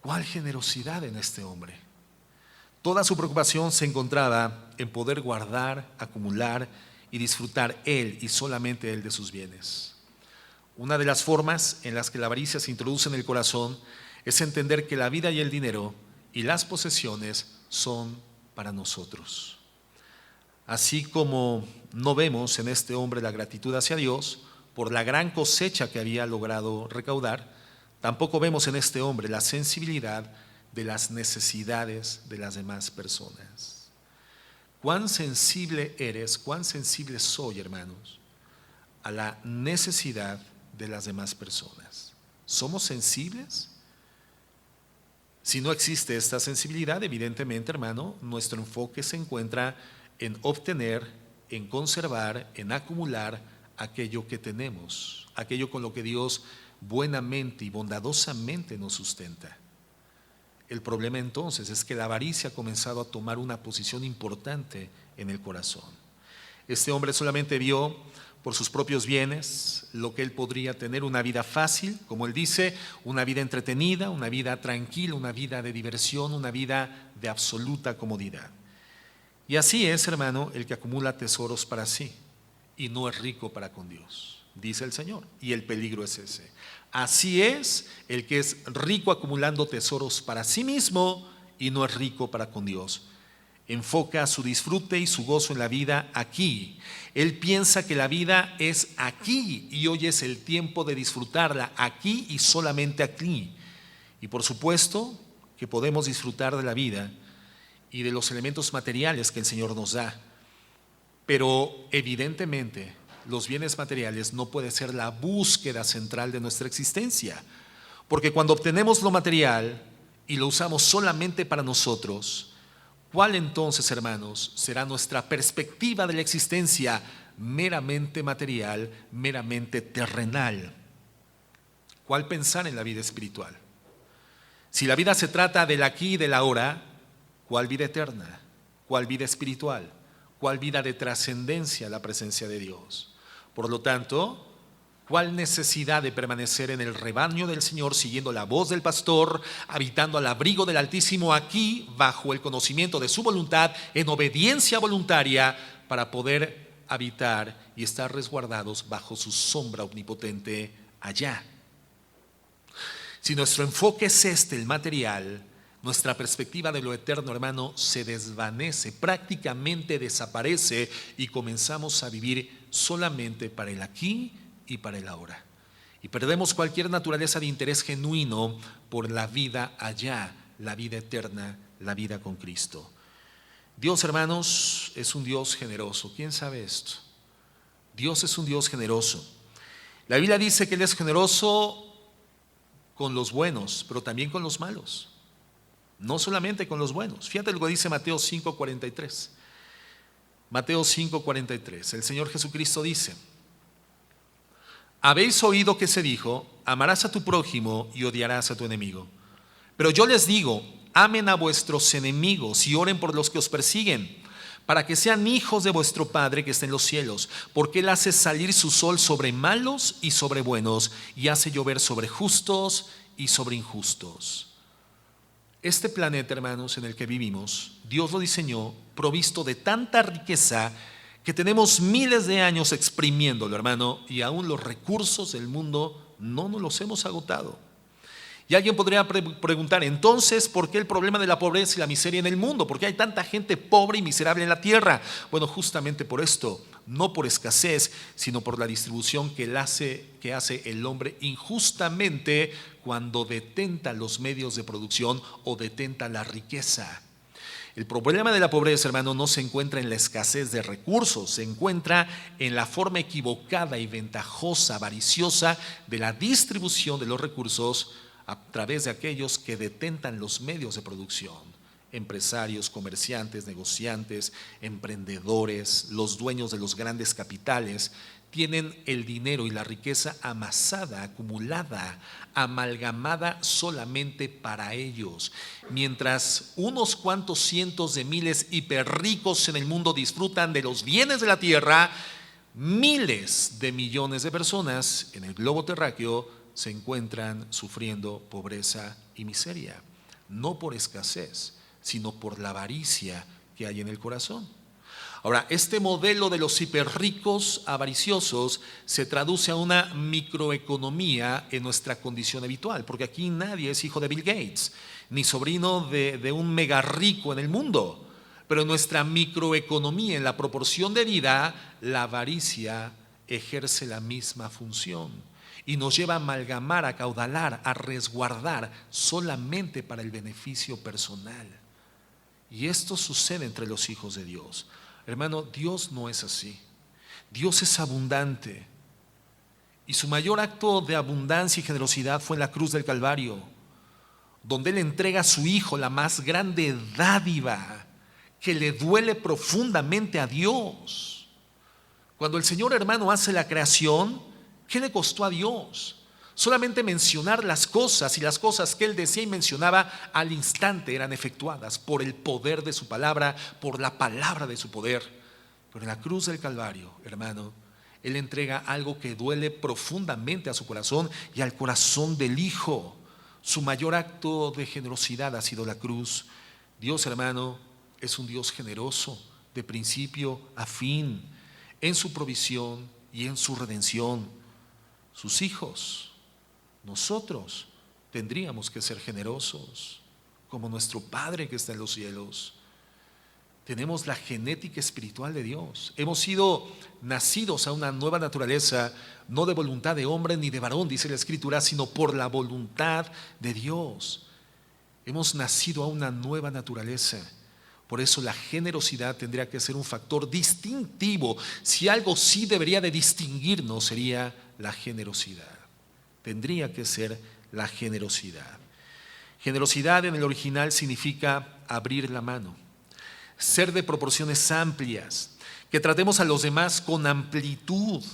¿Cuál generosidad en este hombre? Toda su preocupación se encontraba en poder guardar, acumular y disfrutar él y solamente él de sus bienes. Una de las formas en las que la avaricia se introduce en el corazón es entender que la vida y el dinero y las posesiones son para nosotros. Así como no vemos en este hombre la gratitud hacia Dios por la gran cosecha que había logrado recaudar, tampoco vemos en este hombre la sensibilidad de las necesidades de las demás personas. ¿Cuán sensible eres, cuán sensible soy, hermanos, a la necesidad de las demás personas? ¿Somos sensibles? Si no existe esta sensibilidad, evidentemente, hermano, nuestro enfoque se encuentra en obtener, en conservar, en acumular aquello que tenemos, aquello con lo que Dios buenamente y bondadosamente nos sustenta. El problema entonces es que la avaricia ha comenzado a tomar una posición importante en el corazón. Este hombre solamente vio por sus propios bienes lo que él podría tener, una vida fácil, como él dice, una vida entretenida, una vida tranquila, una vida de diversión, una vida de absoluta comodidad. Y así es, hermano, el que acumula tesoros para sí y no es rico para con Dios, dice el Señor, y el peligro es ese. Así es el que es rico acumulando tesoros para sí mismo y no es rico para con Dios. Enfoca su disfrute y su gozo en la vida aquí. Él piensa que la vida es aquí y hoy es el tiempo de disfrutarla aquí y solamente aquí. Y por supuesto que podemos disfrutar de la vida y de los elementos materiales que el Señor nos da. Pero evidentemente los bienes materiales no puede ser la búsqueda central de nuestra existencia, porque cuando obtenemos lo material y lo usamos solamente para nosotros, ¿cuál entonces, hermanos, será nuestra perspectiva de la existencia? Meramente material, meramente terrenal. ¿Cuál pensar en la vida espiritual? Si la vida se trata del aquí y del ahora, ¿cuál vida eterna? ¿Cuál vida espiritual? ¿Cuál vida de trascendencia a la presencia de Dios? Por lo tanto, ¿Cuál necesidad de permanecer en el rebaño del Señor, siguiendo la voz del pastor, habitando al abrigo del Altísimo aquí, bajo el conocimiento de su voluntad, en obediencia voluntaria, para poder habitar y estar resguardados bajo su sombra omnipotente allá? Si nuestro enfoque es el material, nuestra perspectiva de lo eterno, hermano, se desvanece, prácticamente desaparece, y comenzamos a vivir solamente para el aquí y para el ahora. Y perdemos cualquier naturaleza de interés genuino por la vida allá, la vida eterna, la vida con Cristo. Dios, hermanos, es un Dios generoso. ¿Quién sabe esto? Dios es un Dios generoso. La Biblia dice que Él es generoso con los buenos, pero también con los malos. No solamente con los buenos. Fíjate lo que dice Mateo 5:43. Mateo 5:43. El Señor Jesucristo dice: habéis oído que se dijo, amarás a tu prójimo y odiarás a tu enemigo. Pero yo les digo, amen a vuestros enemigos y oren por los que os persiguen, para que sean hijos de vuestro Padre que está en los cielos, porque Él hace salir su sol sobre malos y sobre buenos, y hace llover sobre justos y sobre injustos. Este planeta, hermanos, en el que vivimos, Dios lo diseñó provisto de tanta riqueza que tenemos miles de años exprimiéndolo, hermano, y aún los recursos del mundo no nos los hemos agotado. Y alguien podría preguntar, entonces, ¿por qué el problema de la pobreza y la miseria en el mundo? ¿Por qué hay tanta gente pobre y miserable en la tierra? Bueno, justamente por esto, no por escasez, sino por la distribución que hace el hombre injustamente cuando detenta los medios de producción o detenta la riqueza. El problema de la pobreza, hermano, no se encuentra en la escasez de recursos, se encuentra en la forma equivocada y ventajosa, avariciosa de la distribución de los recursos a través de aquellos que detentan los medios de producción: empresarios, comerciantes, negociantes, emprendedores, los dueños de los grandes capitales. Tienen el dinero y la riqueza amasada, acumulada, amalgamada solamente para ellos. Mientras unos cuantos cientos de miles hiperricos en el mundo disfrutan de los bienes de la tierra, miles de millones de personas en el globo terráqueo se encuentran sufriendo pobreza y miseria, no por escasez, sino por la avaricia que hay en el corazón. Ahora, este modelo de los hiperricos avariciosos se traduce a una microeconomía en nuestra condición habitual, porque aquí nadie es hijo de Bill Gates, ni sobrino de un mega rico en el mundo, pero en nuestra microeconomía, en la proporción de vida, la avaricia ejerce la misma función y nos lleva a amalgamar, a acaudalar, a resguardar solamente para el beneficio personal. Y esto sucede entre los hijos de Dios. Hermano, Dios no es así. Dios es abundante. Y su mayor acto de abundancia y generosidad fue en la cruz del Calvario, donde Él entrega a su Hijo, la más grande dádiva que le duele profundamente a Dios. Cuando el Señor, hermano, hace la creación, ¿qué le costó a Dios? Solamente mencionar las cosas, y las cosas que Él decía y mencionaba al instante eran efectuadas por el poder de su palabra, por la palabra de su poder. Pero en la cruz del Calvario, hermano, Él entrega algo que duele profundamente a su corazón y al corazón del Hijo. Su mayor acto de generosidad ha sido la cruz. Dios, hermano, es un Dios generoso de principio a fin, en su provisión y en su redención. Sus hijos, nosotros, tendríamos que ser generosos como nuestro Padre que está en los cielos. Tenemos la genética espiritual de Dios. Hemos sido nacidos a una nueva naturaleza, no de voluntad de hombre ni de varón, dice la Escritura, sino por la voluntad de Dios. Hemos nacido a una nueva naturaleza. Por eso la generosidad tendría que ser un factor distintivo. Si algo sí debería de distinguirnos, sería la generosidad. Tendría que ser la generosidad. Generosidad en el original significa abrir la mano, ser de proporciones amplias, que tratemos a los demás con amplitud,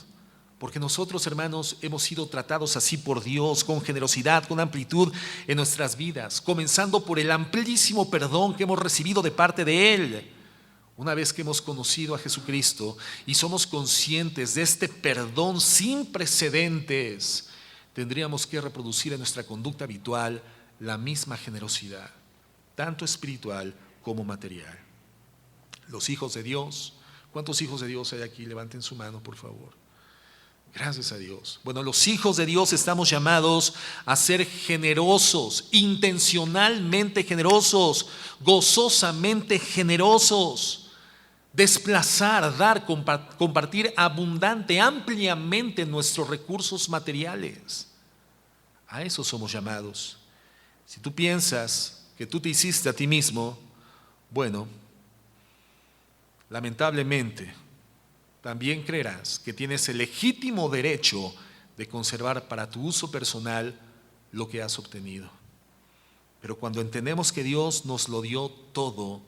porque nosotros, hermanos, hemos sido tratados así por Dios, con generosidad, con amplitud en nuestras vidas, comenzando por el amplísimo perdón que hemos recibido de parte de Él. Una vez que hemos conocido a Jesucristo y somos conscientes de este perdón sin precedentes, tendríamos que reproducir en nuestra conducta habitual la misma generosidad, tanto espiritual como material. Los hijos de Dios, ¿cuántos hijos de Dios hay aquí? Levanten su mano, por favor. Gracias a Dios. Bueno, los hijos de Dios estamos llamados a ser generosos, intencionalmente generosos, gozosamente generosos. Desplazar, dar, compartir abundante, ampliamente nuestros recursos materiales. A eso somos llamados. Si tú piensas que tú te hiciste a ti mismo, bueno, lamentablemente también creerás que tienes el legítimo derecho de conservar para tu uso personal lo que has obtenido. Pero cuando entendemos que Dios nos lo dio todo,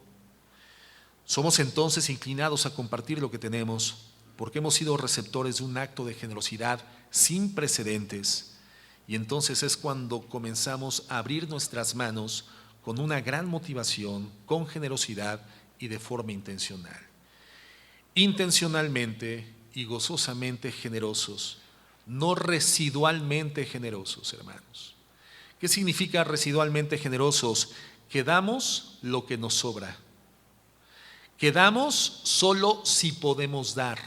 somos entonces inclinados a compartir lo que tenemos, porque hemos sido receptores de un acto de generosidad sin precedentes. Y entonces es cuando comenzamos a abrir nuestras manos con una gran motivación, con generosidad y de forma intencional. Intencionalmente y gozosamente generosos, no residualmente generosos, hermanos. ¿Qué significa residualmente generosos? Que damos lo que nos sobra. Que damos solo si podemos dar.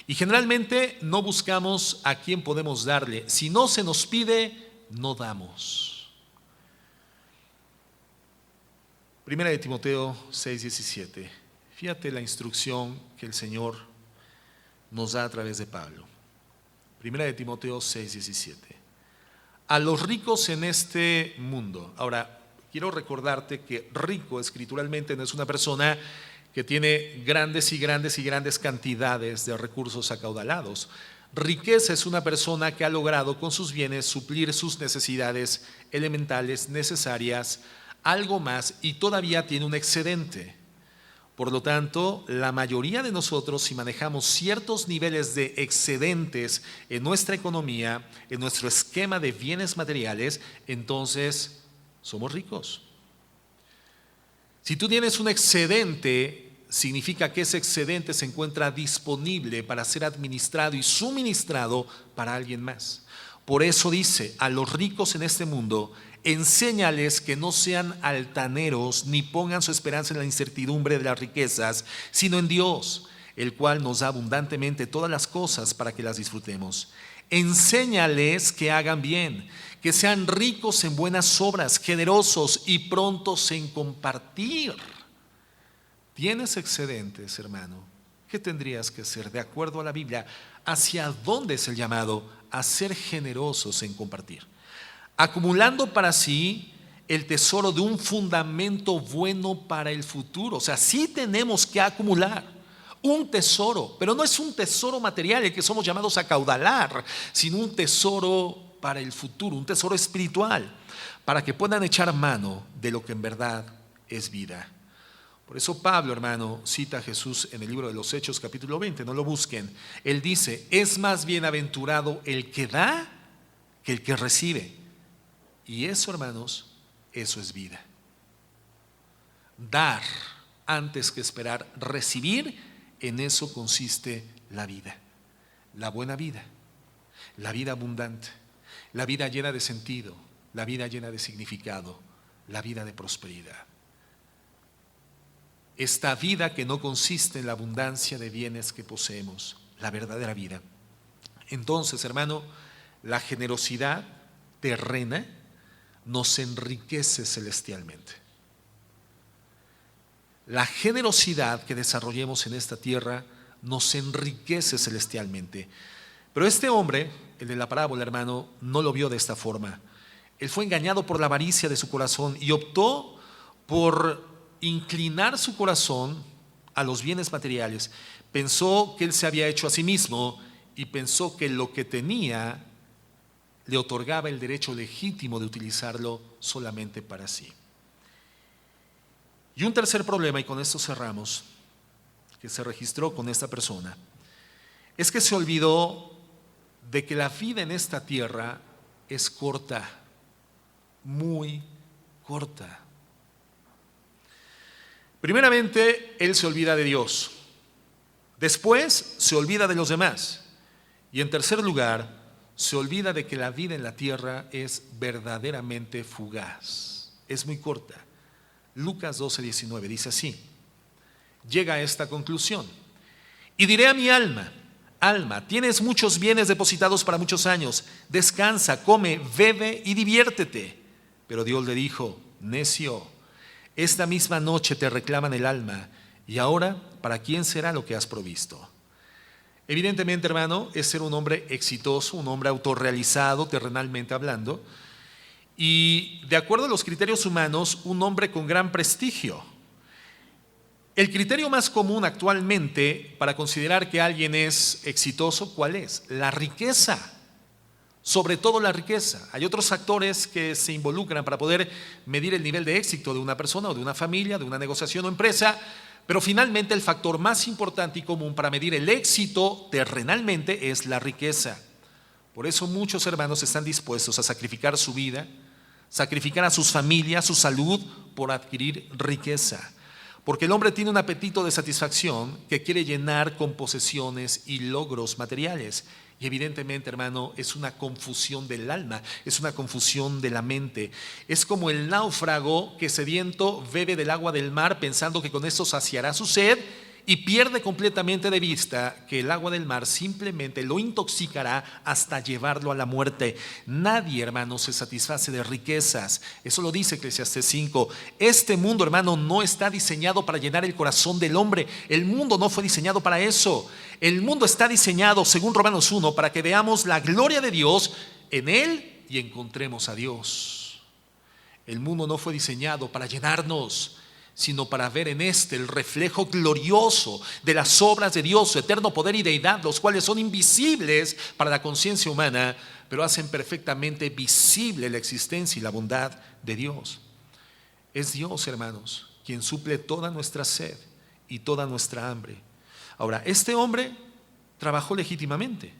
Y generalmente no buscamos a quién podemos darle. Si no se nos pide, no damos. Primera de Timoteo 6:17. Fíjate la instrucción que el Señor nos da a través de Pablo. Primera de Timoteo 6:17. A los ricos en este mundo. Ahora, quiero recordarte que rico escrituralmente no es una persona que tiene grandes cantidades de recursos acaudalados. Riqueza es una persona que ha logrado con sus bienes suplir sus necesidades elementales necesarias, algo más, y todavía tiene un excedente. Por lo tanto, la mayoría de nosotros, si manejamos ciertos niveles de excedentes en nuestra economía, en nuestro esquema de bienes materiales, entonces somos ricos. Si tú tienes un excedente, significa que ese excedente se encuentra disponible para ser administrado y suministrado para alguien más. Por eso dice, a los ricos en este mundo, enséñales que no sean altaneros ni pongan su esperanza en la incertidumbre de las riquezas, sino en Dios, el cual nos da abundantemente todas las cosas para que las disfrutemos. Enséñales que hagan bien, que sean ricos en buenas obras, generosos y prontos en compartir. ¿Tienes excedentes, hermano? ¿Qué tendrías que hacer de acuerdo a la Biblia? ¿Hacia dónde es el llamado? A ser generosos en compartir. Acumulando para sí el tesoro de un fundamento bueno para el futuro. O sea, sí tenemos que acumular un tesoro, pero no es un tesoro material el que somos llamados a acaudalar, sino un tesoro para el futuro, un tesoro espiritual, para que puedan echar mano de lo que en verdad es vida. Por eso Pablo, hermano, cita a Jesús en el libro de los Hechos, capítulo 20, no lo busquen. Él dice, es más bienaventurado el que da que el que recibe. Y eso, hermanos, eso es vida. Dar antes que esperar, recibir, en eso consiste la vida. La buena vida, la vida abundante, la vida llena de sentido, la vida llena de significado, la vida de prosperidad. Esta vida que no consiste en la abundancia de bienes que poseemos, la verdadera vida. Entonces, hermano, la generosidad terrena nos enriquece celestialmente. La generosidad que desarrollemos en esta tierra nos enriquece celestialmente. Pero este hombre, el de la parábola, hermano, no lo vio de esta forma. Él fue engañado por la avaricia de su corazón y optó por inclinar su corazón a los bienes materiales. Pensó que él se había hecho a sí mismo y pensó que lo que tenía le otorgaba el derecho legítimo de utilizarlo solamente para sí. Y un tercer problema, y con esto cerramos, que se registró con esta persona, es que se olvidó de que la vida en esta tierra es corta, muy corta. Primeramente, él se olvida de Dios. Después, se olvida de los demás. Y en tercer lugar, se olvida de que la vida en la tierra es verdaderamente fugaz. Es muy corta. Lucas 12:19 dice así. Llega a esta conclusión. Y diré a mi alma, alma, tienes muchos bienes depositados para muchos años. Descansa, come, bebe y diviértete. Pero Dios le dijo, necio, esta misma noche te reclaman el alma. Y ahora, ¿para quién será lo que has provisto? Evidentemente, hermano, es ser un hombre exitoso, un hombre autorrealizado, terrenalmente hablando, y de acuerdo a los criterios humanos, un hombre con gran prestigio. El criterio más común actualmente para considerar que alguien es exitoso, ¿cuál es? La riqueza. Sobre todo la riqueza. Hay otros factores que se involucran para poder medir el nivel de éxito de una persona o de una familia, de una negociación o empresa, pero finalmente el factor más importante y común para medir el éxito terrenalmente es la riqueza. Por eso muchos hermanos están dispuestos a sacrificar su vida, sacrificar a sus familias, su salud, por adquirir riqueza. Porque el hombre tiene un apetito de satisfacción que quiere llenar con posesiones y logros materiales. Y evidentemente, hermano, es una confusión del alma, es una confusión de la mente. Es como el náufrago que sediento bebe del agua del mar pensando que con esto saciará su sed y pierde completamente de vista que el agua del mar simplemente lo intoxicará hasta llevarlo a la muerte. Nadie, hermano, se satisface de riquezas. Eso lo dice Eclesiastés 5. Este mundo, hermano, no está diseñado para llenar el corazón del hombre. El mundo no fue diseñado para eso. El mundo está diseñado, según Romanos 1, para que veamos la gloria de Dios en él y encontremos a Dios. El mundo no fue diseñado para llenarnos, sino para ver en este el reflejo glorioso de las obras de Dios, su eterno poder y deidad, los cuales son invisibles para la conciencia humana, pero hacen perfectamente visible la existencia y la bondad de Dios. Es Dios, hermanos, quien suple toda nuestra sed y toda nuestra hambre. Ahora, este hombre trabajó legítimamente.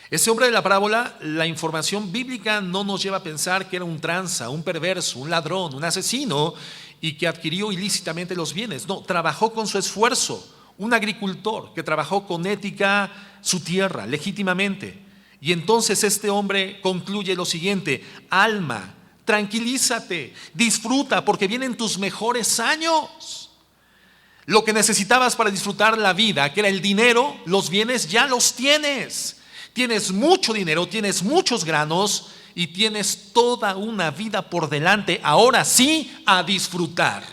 Este hombre de la parábola, la información bíblica no nos lleva a pensar que era un tranza, un perverso, un ladrón, un asesino y que adquirió ilícitamente los bienes. No, trabajó con su esfuerzo, un agricultor que trabajó con ética su tierra legítimamente. Y entonces este hombre concluye lo siguiente: alma, tranquilízate, disfruta porque vienen tus mejores años. Lo que necesitabas para disfrutar la vida, que era el dinero, los bienes, ya los tienes. Tienes mucho dinero, tienes muchos granos y tienes toda una vida por delante. Ahora sí, a disfrutar.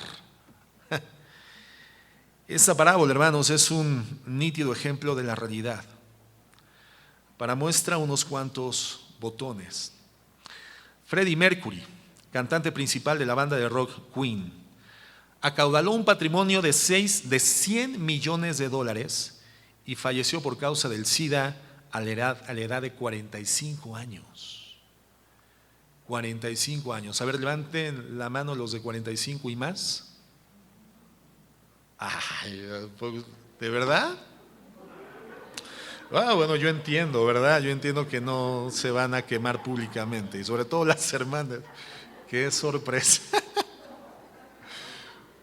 Esta parábola, hermanos, es un nítido ejemplo de la realidad. Para muestra unos cuantos botones. Freddie Mercury, cantante principal de la banda de rock Queen, acaudaló un patrimonio de 100 millones de dólares y falleció por causa del SIDA a la edad de 45 años. 45 años. A ver, levanten la mano los de 45 y más. Ay, ¿de verdad? Bueno, yo entiendo, ¿verdad? Yo entiendo que no se van a quemar públicamente, y sobre todo las hermanas. Qué sorpresa.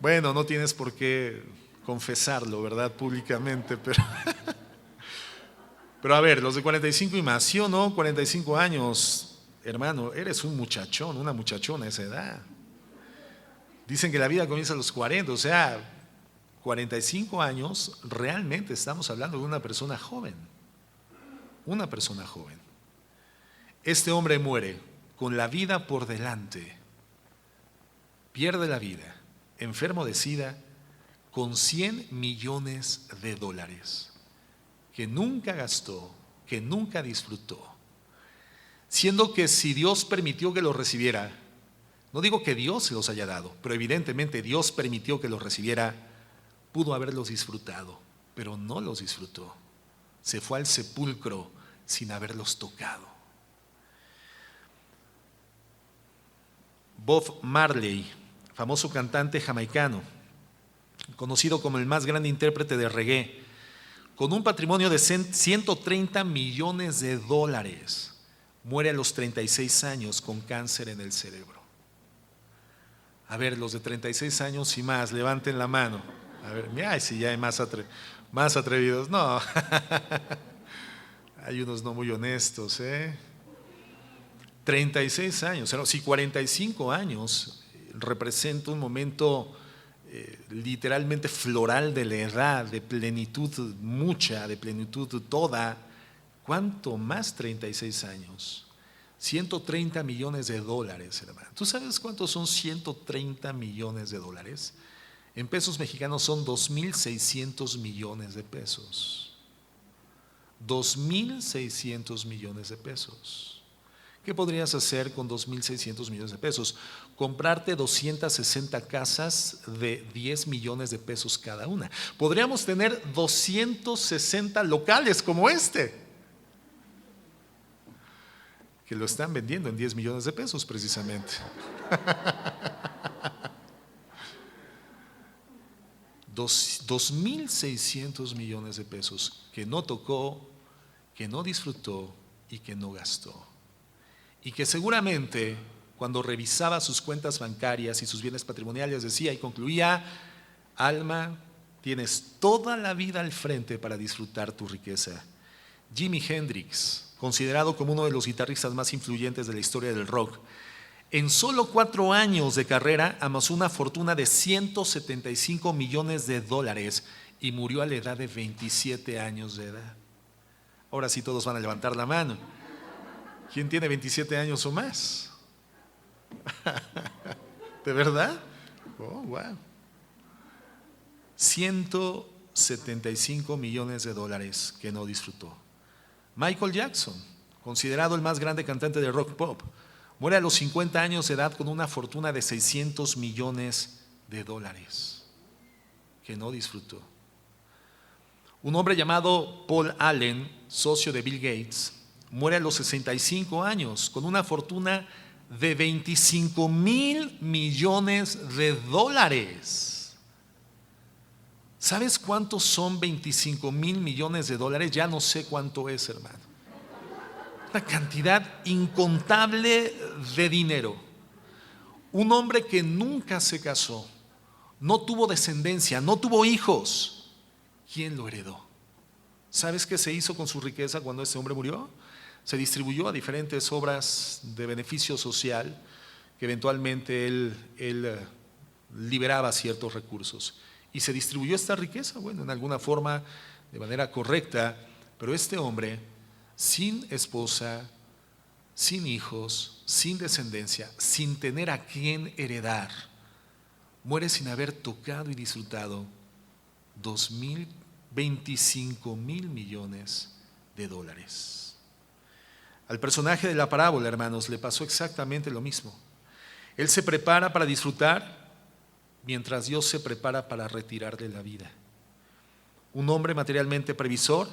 Bueno, no tienes por qué confesarlo, ¿verdad? Públicamente, pero a ver, los de 45 y más, ¿sí o no? 45 años, hermano, eres un muchachón, una muchachona a esa edad. Dicen que la vida comienza a los 40, o sea, 45 años, realmente estamos hablando de una persona joven. Una persona joven. Este hombre muere con la vida por delante, pierde la vida, enfermo de SIDA, con 100 millones de dólares. Que nunca gastó, que nunca disfrutó, siendo que si Dios permitió que los recibiera, no digo que Dios se los haya dado, pero evidentemente Dios permitió que los recibiera, pudo haberlos disfrutado, pero no los disfrutó. Se fue al sepulcro sin haberlos tocado. Bob Marley, famoso cantante jamaicano, conocido como el más grande intérprete de reggae, con un patrimonio de 130 millones de dólares, muere a los 36 años con cáncer en el cerebro. A ver, los de 36 años y más, levanten la mano. A ver, mira, si ya hay más atrevidos. No, hay unos no muy honestos, ¿eh? 36 años, si 45 años representa un momento literalmente floral de la edad, de plenitud mucha, de plenitud toda, ¿cuánto más 36 años? 130 millones de dólares, hermano. ¿Tú sabes cuántos son 130 millones de dólares? En pesos mexicanos son 2.600 millones de pesos. 2.600 millones de pesos. ¿Qué podrías hacer con 2.600 millones de pesos? Comprarte 260 casas de 10 millones de pesos cada una. Podríamos tener 260 locales como este, que lo están vendiendo en 10 millones de pesos precisamente. 2.600 millones de pesos que no tocó, que no disfrutó y que no gastó. Y que seguramente cuando revisaba sus cuentas bancarias y sus bienes patrimoniales decía y concluía: alma, tienes toda la vida al frente para disfrutar tu riqueza. Jimi Hendrix, considerado como uno de los guitarristas más influyentes de la historia del rock, en solo 4 años de carrera amasó una fortuna de 175 millones de dólares y murió a la edad de 27 años de edad. Ahora sí todos van a levantar la mano. ¿Quién tiene 27 años o más? ¿De verdad? Oh, wow. 175 millones de dólares que no disfrutó. Michael Jackson, considerado el más grande cantante de rock pop, muere a los 50 años de edad con una fortuna de 600 millones de dólares que no disfrutó. Un hombre llamado Paul Allen, socio de Bill Gates, muere a los 65 años con una fortuna de 25,000 millones de dólares. ¿Sabes cuántos son 25,000 millones de dólares? Ya no sé cuánto es, hermano. Una cantidad incontable de dinero. Un hombre que nunca se casó, no tuvo descendencia, no tuvo hijos. ¿Quién lo heredó? ¿Sabes qué se hizo con su riqueza cuando ese hombre murió? Se distribuyó a diferentes obras de beneficio social que eventualmente él liberaba ciertos recursos. Y se distribuyó esta riqueza, bueno, en alguna forma, de manera correcta, pero este hombre, sin esposa, sin hijos, sin descendencia, sin tener a quién heredar, muere sin haber tocado y disfrutado 25,000 millones de dólares. Al personaje de la parábola, hermanos, le pasó exactamente lo mismo. Él se prepara para disfrutar mientras Dios se prepara para retirarle la vida. Un hombre materialmente previsor,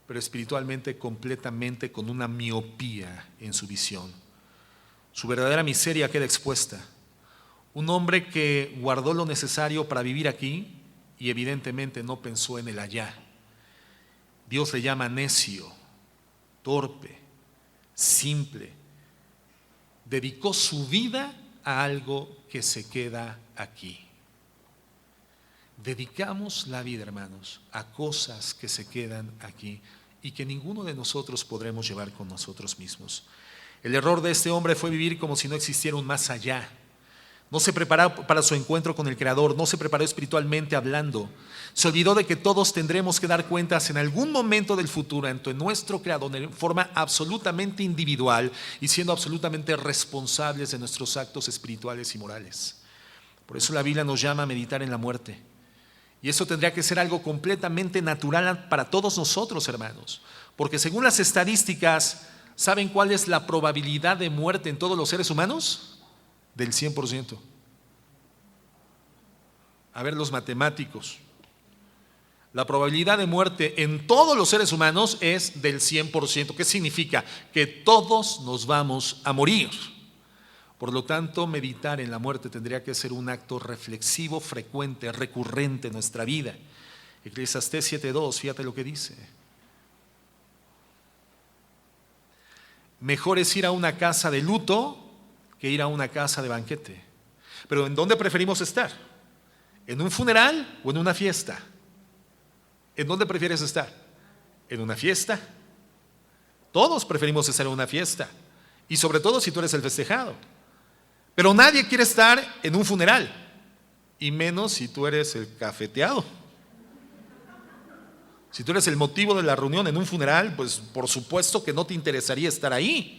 pero espiritualmente completamente con una miopía en su visión. Su verdadera miseria queda expuesta. Un hombre que guardó lo necesario para vivir aquí y evidentemente no pensó en el allá. Dios le llama necio, torpe, simple. Dedicó su vida a algo que se queda aquí. Dedicamos la vida, hermanos, a cosas que se quedan aquí y que ninguno de nosotros podremos llevar con nosotros mismos. El error de este hombre fue vivir como si no existiera un más allá. No se preparó para su encuentro con el Creador, no se preparó espiritualmente hablando. Se olvidó de que todos tendremos que dar cuentas en algún momento del futuro ante nuestro Creador en forma absolutamente individual y siendo absolutamente responsables de nuestros actos espirituales y morales. Por eso la Biblia nos llama a meditar en la muerte. Y eso tendría que ser algo completamente natural para todos nosotros, hermanos. Porque según las estadísticas, ¿saben cuál es la probabilidad de muerte en todos los seres humanos? Del 100%. A ver, los matemáticos. La probabilidad de muerte en todos los seres humanos es del 100%. ¿Qué significa? Que todos nos vamos a morir. Por lo tanto, meditar en la muerte tendría que ser un acto reflexivo, frecuente, recurrente en nuestra vida. Eclesiastés 7:2, fíjate lo que dice. Mejor es ir a una casa de luto que ir a una casa de banquete. Pero ¿en dónde preferimos estar? ¿En un funeral o en una fiesta? ¿En dónde prefieres estar? ¿En una fiesta? Todos preferimos estar en una fiesta, y sobre todo si tú eres el festejado. Pero nadie quiere estar en un funeral, y menos si tú eres el cafeteado. Si tú eres el motivo de la reunión en un funeral, pues por supuesto que no te interesaría estar ahí.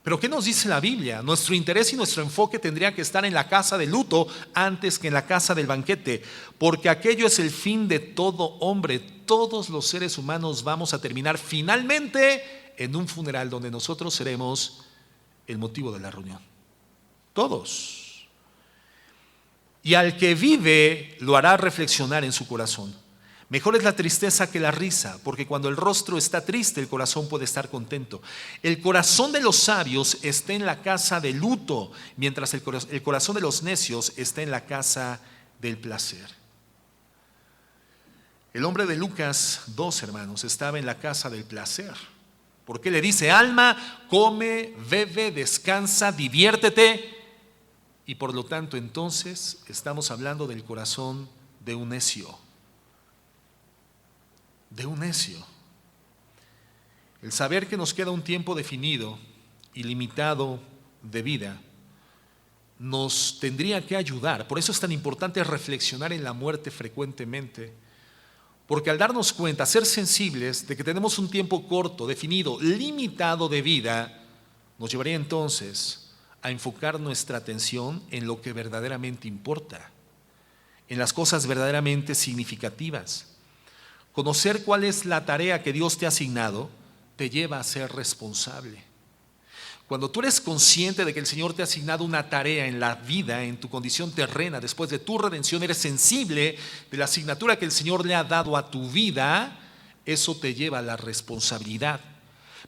Pero ¿qué nos dice la Biblia? Nuestro interés y nuestro enfoque tendría que estar en la casa de luto antes que en la casa del banquete, porque aquello es el fin de todo hombre. Todos los seres humanos vamos a terminar finalmente en un funeral donde nosotros seremos el motivo de la reunión. Todos. Y al que vive lo hará reflexionar en su corazón. Mejor es la tristeza que la risa, porque cuando el rostro está triste, el corazón puede estar contento. El corazón de los sabios está en la casa de luto, mientras el corazón de los necios está en la casa del placer. El hombre de Lucas 2, hermanos, estaba en la casa del placer, porque le dice: alma, come, bebe, descansa, diviértete. Y por lo tanto, entonces, estamos hablando del corazón de un necio. De un necio. El saber que nos queda un tiempo definido y limitado de vida nos tendría que ayudar. Por eso es tan importante reflexionar en la muerte frecuentemente, porque al darnos cuenta, ser sensibles de que tenemos un tiempo corto, definido, limitado de vida, nos llevaría entonces a enfocar nuestra atención en lo que verdaderamente importa, en las cosas verdaderamente significativas. Conocer cuál es la tarea que Dios te ha asignado te lleva a ser responsable. Cuando tú eres consciente de que el Señor te ha asignado una tarea en la vida, en tu condición terrena, después de tu redención, eres sensible de la asignatura que el Señor le ha dado a tu vida, eso te lleva a la responsabilidad.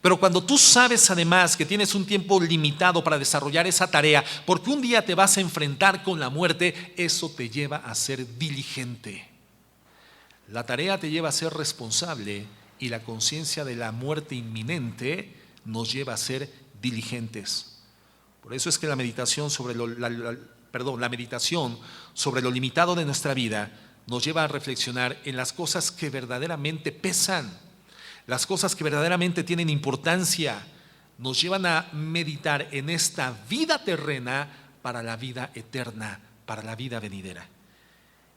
Pero cuando tú sabes además que tienes un tiempo limitado para desarrollar esa tarea, porque un día te vas a enfrentar con la muerte, eso te lleva a ser diligente. La tarea te lleva a ser responsable y la conciencia de la muerte inminente nos lleva a ser diligentes. Por eso es que la meditación sobre la meditación sobre lo limitado de nuestra vida nos lleva a reflexionar en las cosas que verdaderamente pesan, las cosas que verdaderamente tienen importancia. Nos llevan a meditar en esta vida terrena para la vida eterna, para la vida venidera.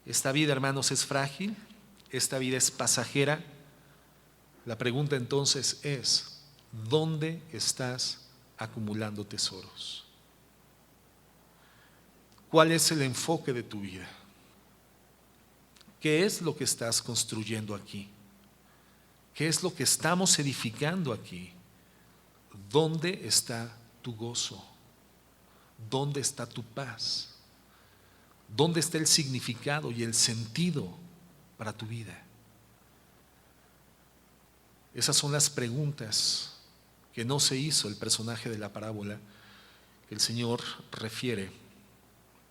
Esta vida, hermanos, es frágil. Esta vida es pasajera. La pregunta entonces es: ¿dónde estás acumulando tesoros? ¿Cuál es el enfoque de tu vida? ¿Qué es lo que estás construyendo aquí? ¿Qué es lo que estamos edificando aquí? ¿Dónde está tu gozo? ¿Dónde está tu paz? ¿Dónde está el significado y el sentido para tu vida? Esas son las preguntas que no se hizo el personaje de la parábola que el Señor refiere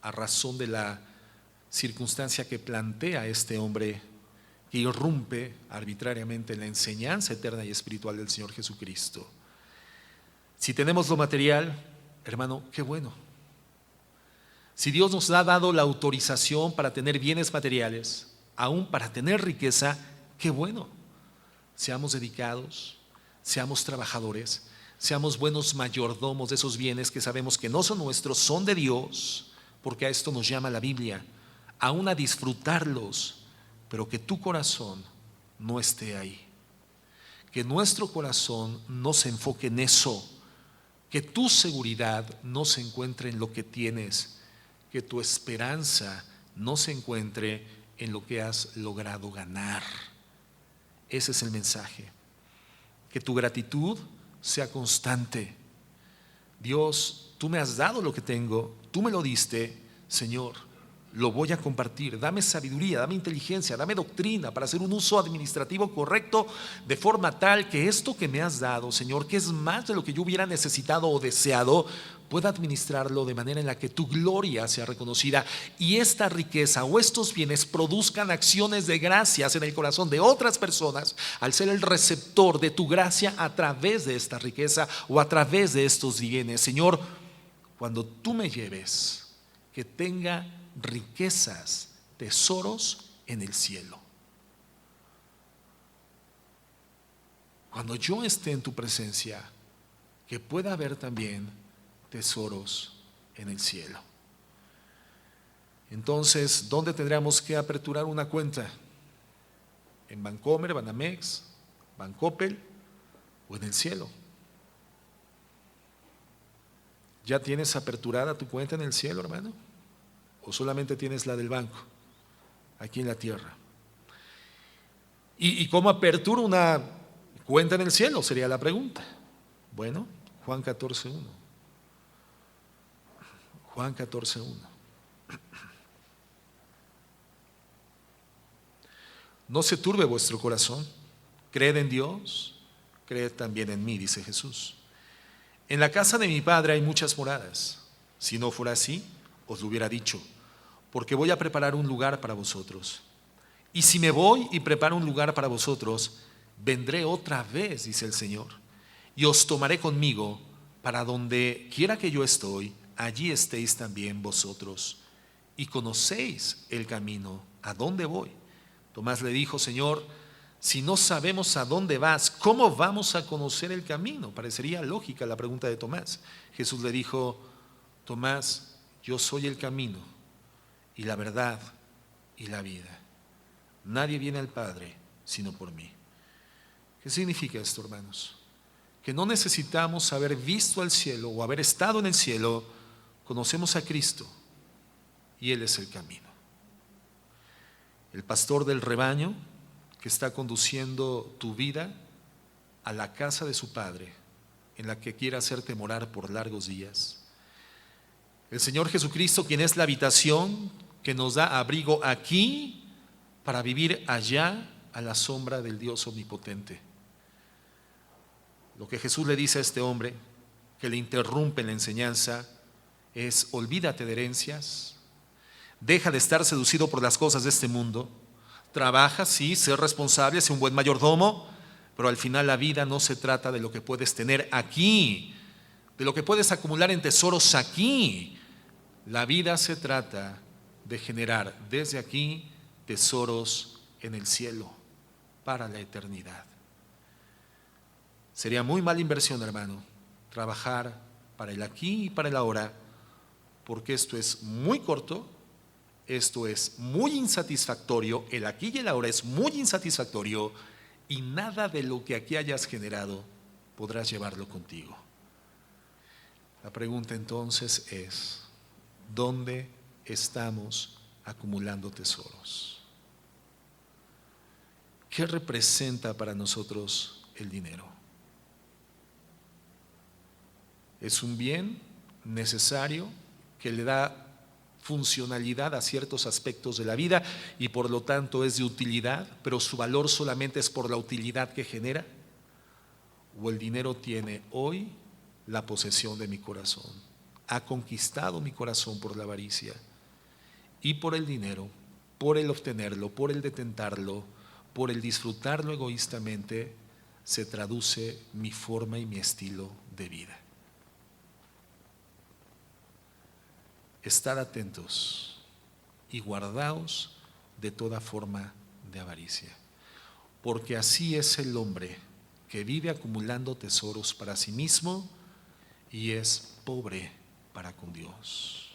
a razón de la circunstancia que plantea este hombre que irrumpe arbitrariamente en la enseñanza eterna y espiritual del Señor Jesucristo. Si tenemos lo material, hermano, qué bueno. Si Dios nos ha dado la autorización para tener bienes materiales, aún para tener riqueza, qué bueno. Seamos dedicados, seamos trabajadores, seamos buenos mayordomos de esos bienes que sabemos que no son nuestros, son de Dios, porque a esto nos llama la Biblia, aún a disfrutarlos, pero que tu corazón no esté ahí, que nuestro corazón no se enfoque en eso, que tu seguridad no se encuentre en lo que tienes, que tu esperanza no se encuentre en lo que has logrado ganar. Ese es el mensaje. Que tu gratitud sea constante. Dios, tú me has dado lo que tengo, tú me lo diste, Señor, lo voy a compartir. Dame sabiduría, dame inteligencia, dame doctrina para hacer un uso administrativo correcto, de forma tal que esto que me has dado, Señor, que es más de lo que yo hubiera necesitado o deseado, pueda administrarlo de manera en la que tu gloria sea reconocida y esta riqueza o estos bienes produzcan acciones de gracias en el corazón de otras personas al ser el receptor de tu gracia a través de esta riqueza o a través de estos bienes. Señor, cuando tú me lleves, que tenga riquezas, tesoros en el cielo. Cuando yo esté en tu presencia, que pueda haber también tesoros en el cielo. Entonces, ¿dónde tendríamos que aperturar una cuenta? ¿En Bancomer, Banamex, Bancoppel o en el cielo? ¿Ya tienes aperturada tu cuenta en el cielo, hermano? ¿O solamente tienes la del banco, aquí en la tierra? ¿Y cómo aperturo una cuenta en el cielo? Sería la pregunta. Bueno, Juan 14:1. Juan 14:1. No se turbe vuestro corazón, creed en Dios, creed también en mí, dice Jesús. En la casa de mi Padre hay muchas moradas. Si no fuera así, os lo hubiera dicho, porque voy a preparar un lugar para vosotros. Y si me voy y preparo un lugar para vosotros, vendré otra vez, dice el Señor, y os tomaré conmigo para donde quiera que yo estoy, allí estéis también vosotros. Y conocéis el camino, a dónde voy. Tomás le dijo: Señor, si no sabemos a dónde vas, ¿cómo vamos a conocer el camino? Parecería lógica la pregunta de Tomás. Jesús le dijo: Tomás, yo soy el camino y la verdad y la vida. Nadie viene al Padre sino por mí. ¿Qué significa esto, hermanos? Que no necesitamos haber visto al cielo o haber estado en el cielo. Conocemos a Cristo y Él es el camino. El pastor del rebaño que está conduciendo tu vida a la casa de su Padre, en la que quiere hacerte morar por largos días. El Señor Jesucristo, quien es la habitación que nos da abrigo aquí para vivir allá a la sombra del Dios omnipotente. Lo que Jesús le dice a este hombre que le interrumpe en la enseñanza es: olvídate de herencias, deja de estar seducido por las cosas de este mundo, trabaja, sí, sé responsable, sé un buen mayordomo, pero al final la vida no se trata de lo que puedes tener aquí, de lo que puedes acumular en tesoros aquí. La vida se trata de generar desde aquí tesoros en el cielo para la eternidad. Sería muy mala inversión, hermano, trabajar para el aquí y para el ahora, porque esto es muy corto, esto es muy insatisfactorio, el aquí y el ahora es muy insatisfactorio y nada de lo que aquí hayas generado podrás llevarlo contigo. La pregunta entonces es: ¿dónde estamos acumulando tesoros? ¿Qué representa para nosotros el dinero? Es un bien necesario que le da funcionalidad a ciertos aspectos de la vida y por lo tanto es de utilidad, pero su valor solamente es por la utilidad que genera. ¿O el dinero tiene hoy la posesión de mi corazón? Ha conquistado mi corazón por la avaricia y por el dinero, por el obtenerlo, por el detentarlo, por el disfrutarlo egoístamente, se traduce mi forma y mi estilo de vida. Estad atentos y guardaos de toda forma de avaricia, porque así es el hombre que vive acumulando tesoros para sí mismo y es pobre para con Dios.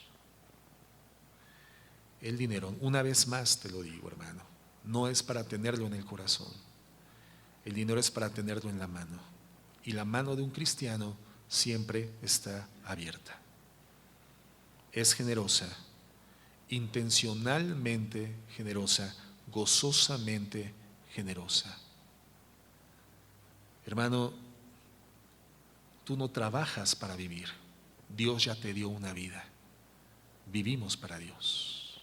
El dinero, una vez más te lo digo, hermano, no es para tenerlo en el corazón. El dinero es para tenerlo en la mano, y la mano de un cristiano siempre está abierta. Es generosa, intencionalmente generosa, gozosamente generosa. Hermano, tú no trabajas para vivir, Dios ya te dio una vida. Vivimos para Dios,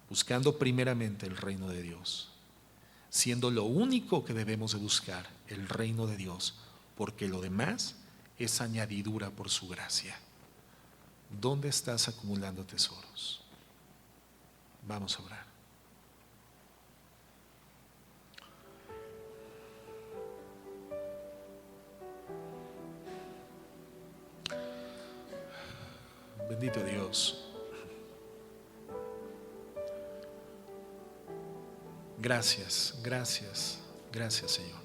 buscando primeramente el reino de Dios, siendo lo único que debemos de buscar el reino de Dios, porque lo demás es añadidura por su gracia. ¿Dónde estás acumulando tesoros? Vamos a orar. Bendito Dios. Gracias, gracias, gracias, Señor.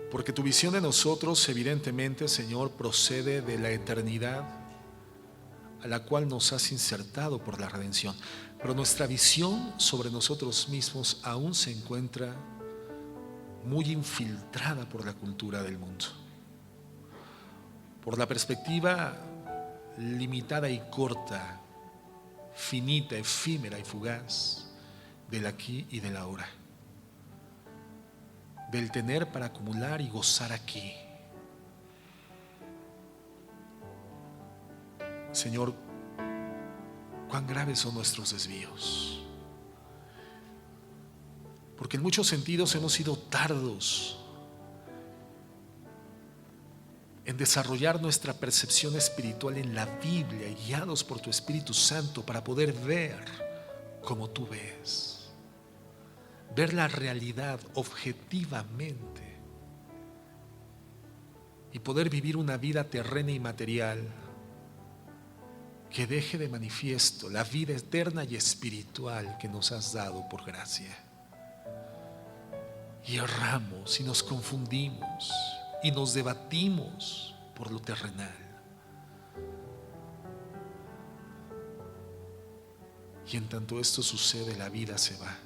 Porque tu visión de nosotros, evidentemente, Señor, procede de la eternidad a la cual nos has insertado por la redención. Pero nuestra visión sobre nosotros mismos aún se encuentra muy infiltrada por la cultura del mundo, por la perspectiva limitada y corta, finita, efímera y fugaz del aquí y del ahora, del tener para acumular y gozar aquí. Señor, cuán graves son nuestros desvíos, porque en muchos sentidos hemos sido tardos en desarrollar nuestra percepción espiritual en la Biblia, y guiados por tu Espíritu Santo para poder ver como tú ves, ver la realidad objetivamente y poder vivir una vida terrena y material que deje de manifiesto la vida eterna y espiritual que nos has dado por gracia. Y erramos y nos confundimos y nos debatimos por lo terrenal. Y en tanto esto sucede, la vida se va.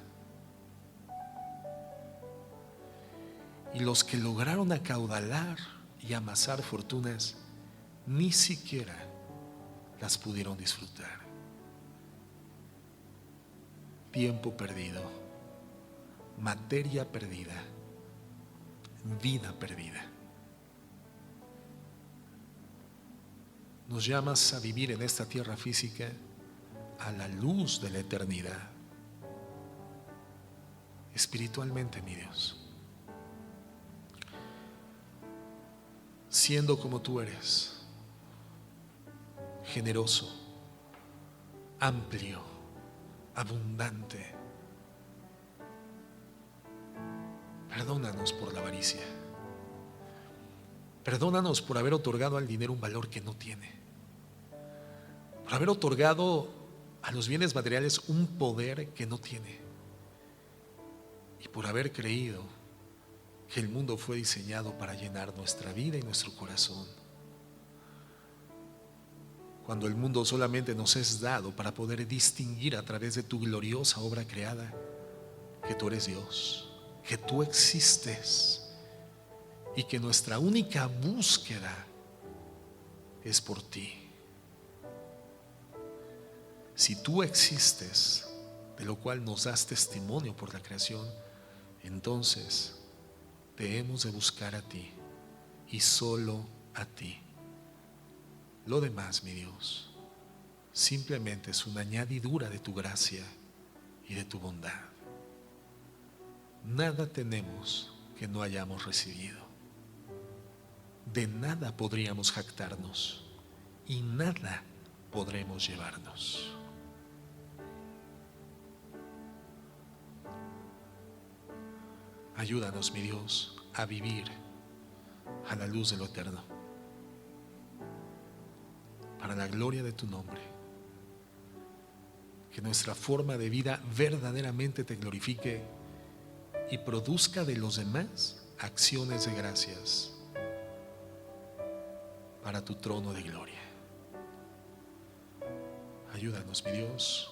Y los que lograron acaudalar y amasar fortunas ni siquiera las pudieron disfrutar. Tiempo perdido, materia perdida, vida perdida. Nos llamas a vivir en esta tierra física a la luz de la eternidad, espiritualmente, mi Dios, siendo como tú eres, generoso, amplio, abundante. Perdónanos por la avaricia. Perdónanos por haber otorgado al dinero un valor que no tiene, por haber otorgado a los bienes materiales un poder que no tiene, y por haber creído que el mundo fue diseñado para llenar nuestra vida y nuestro corazón, cuando el mundo solamente nos es dado para poder distinguir a través de tu gloriosa obra creada que tú eres Dios, que tú existes, y que nuestra única búsqueda es por ti. Si tú existes, de lo cual nos das testimonio por la creación, entonces te hemos de buscar a ti y solo a ti. Lo demás, mi Dios, simplemente es una añadidura de tu gracia y de tu bondad. Nada tenemos que no hayamos recibido. De nada podríamos jactarnos y nada podremos llevarnos. Ayúdanos, mi Dios, a vivir a la luz de lo eterno, para la gloria de tu nombre. Que nuestra forma de vida verdaderamente te glorifique y produzca de los demás acciones de gracias para tu trono de gloria. Ayúdanos, mi Dios,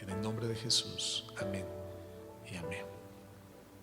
en el nombre de Jesús. Amén y amén.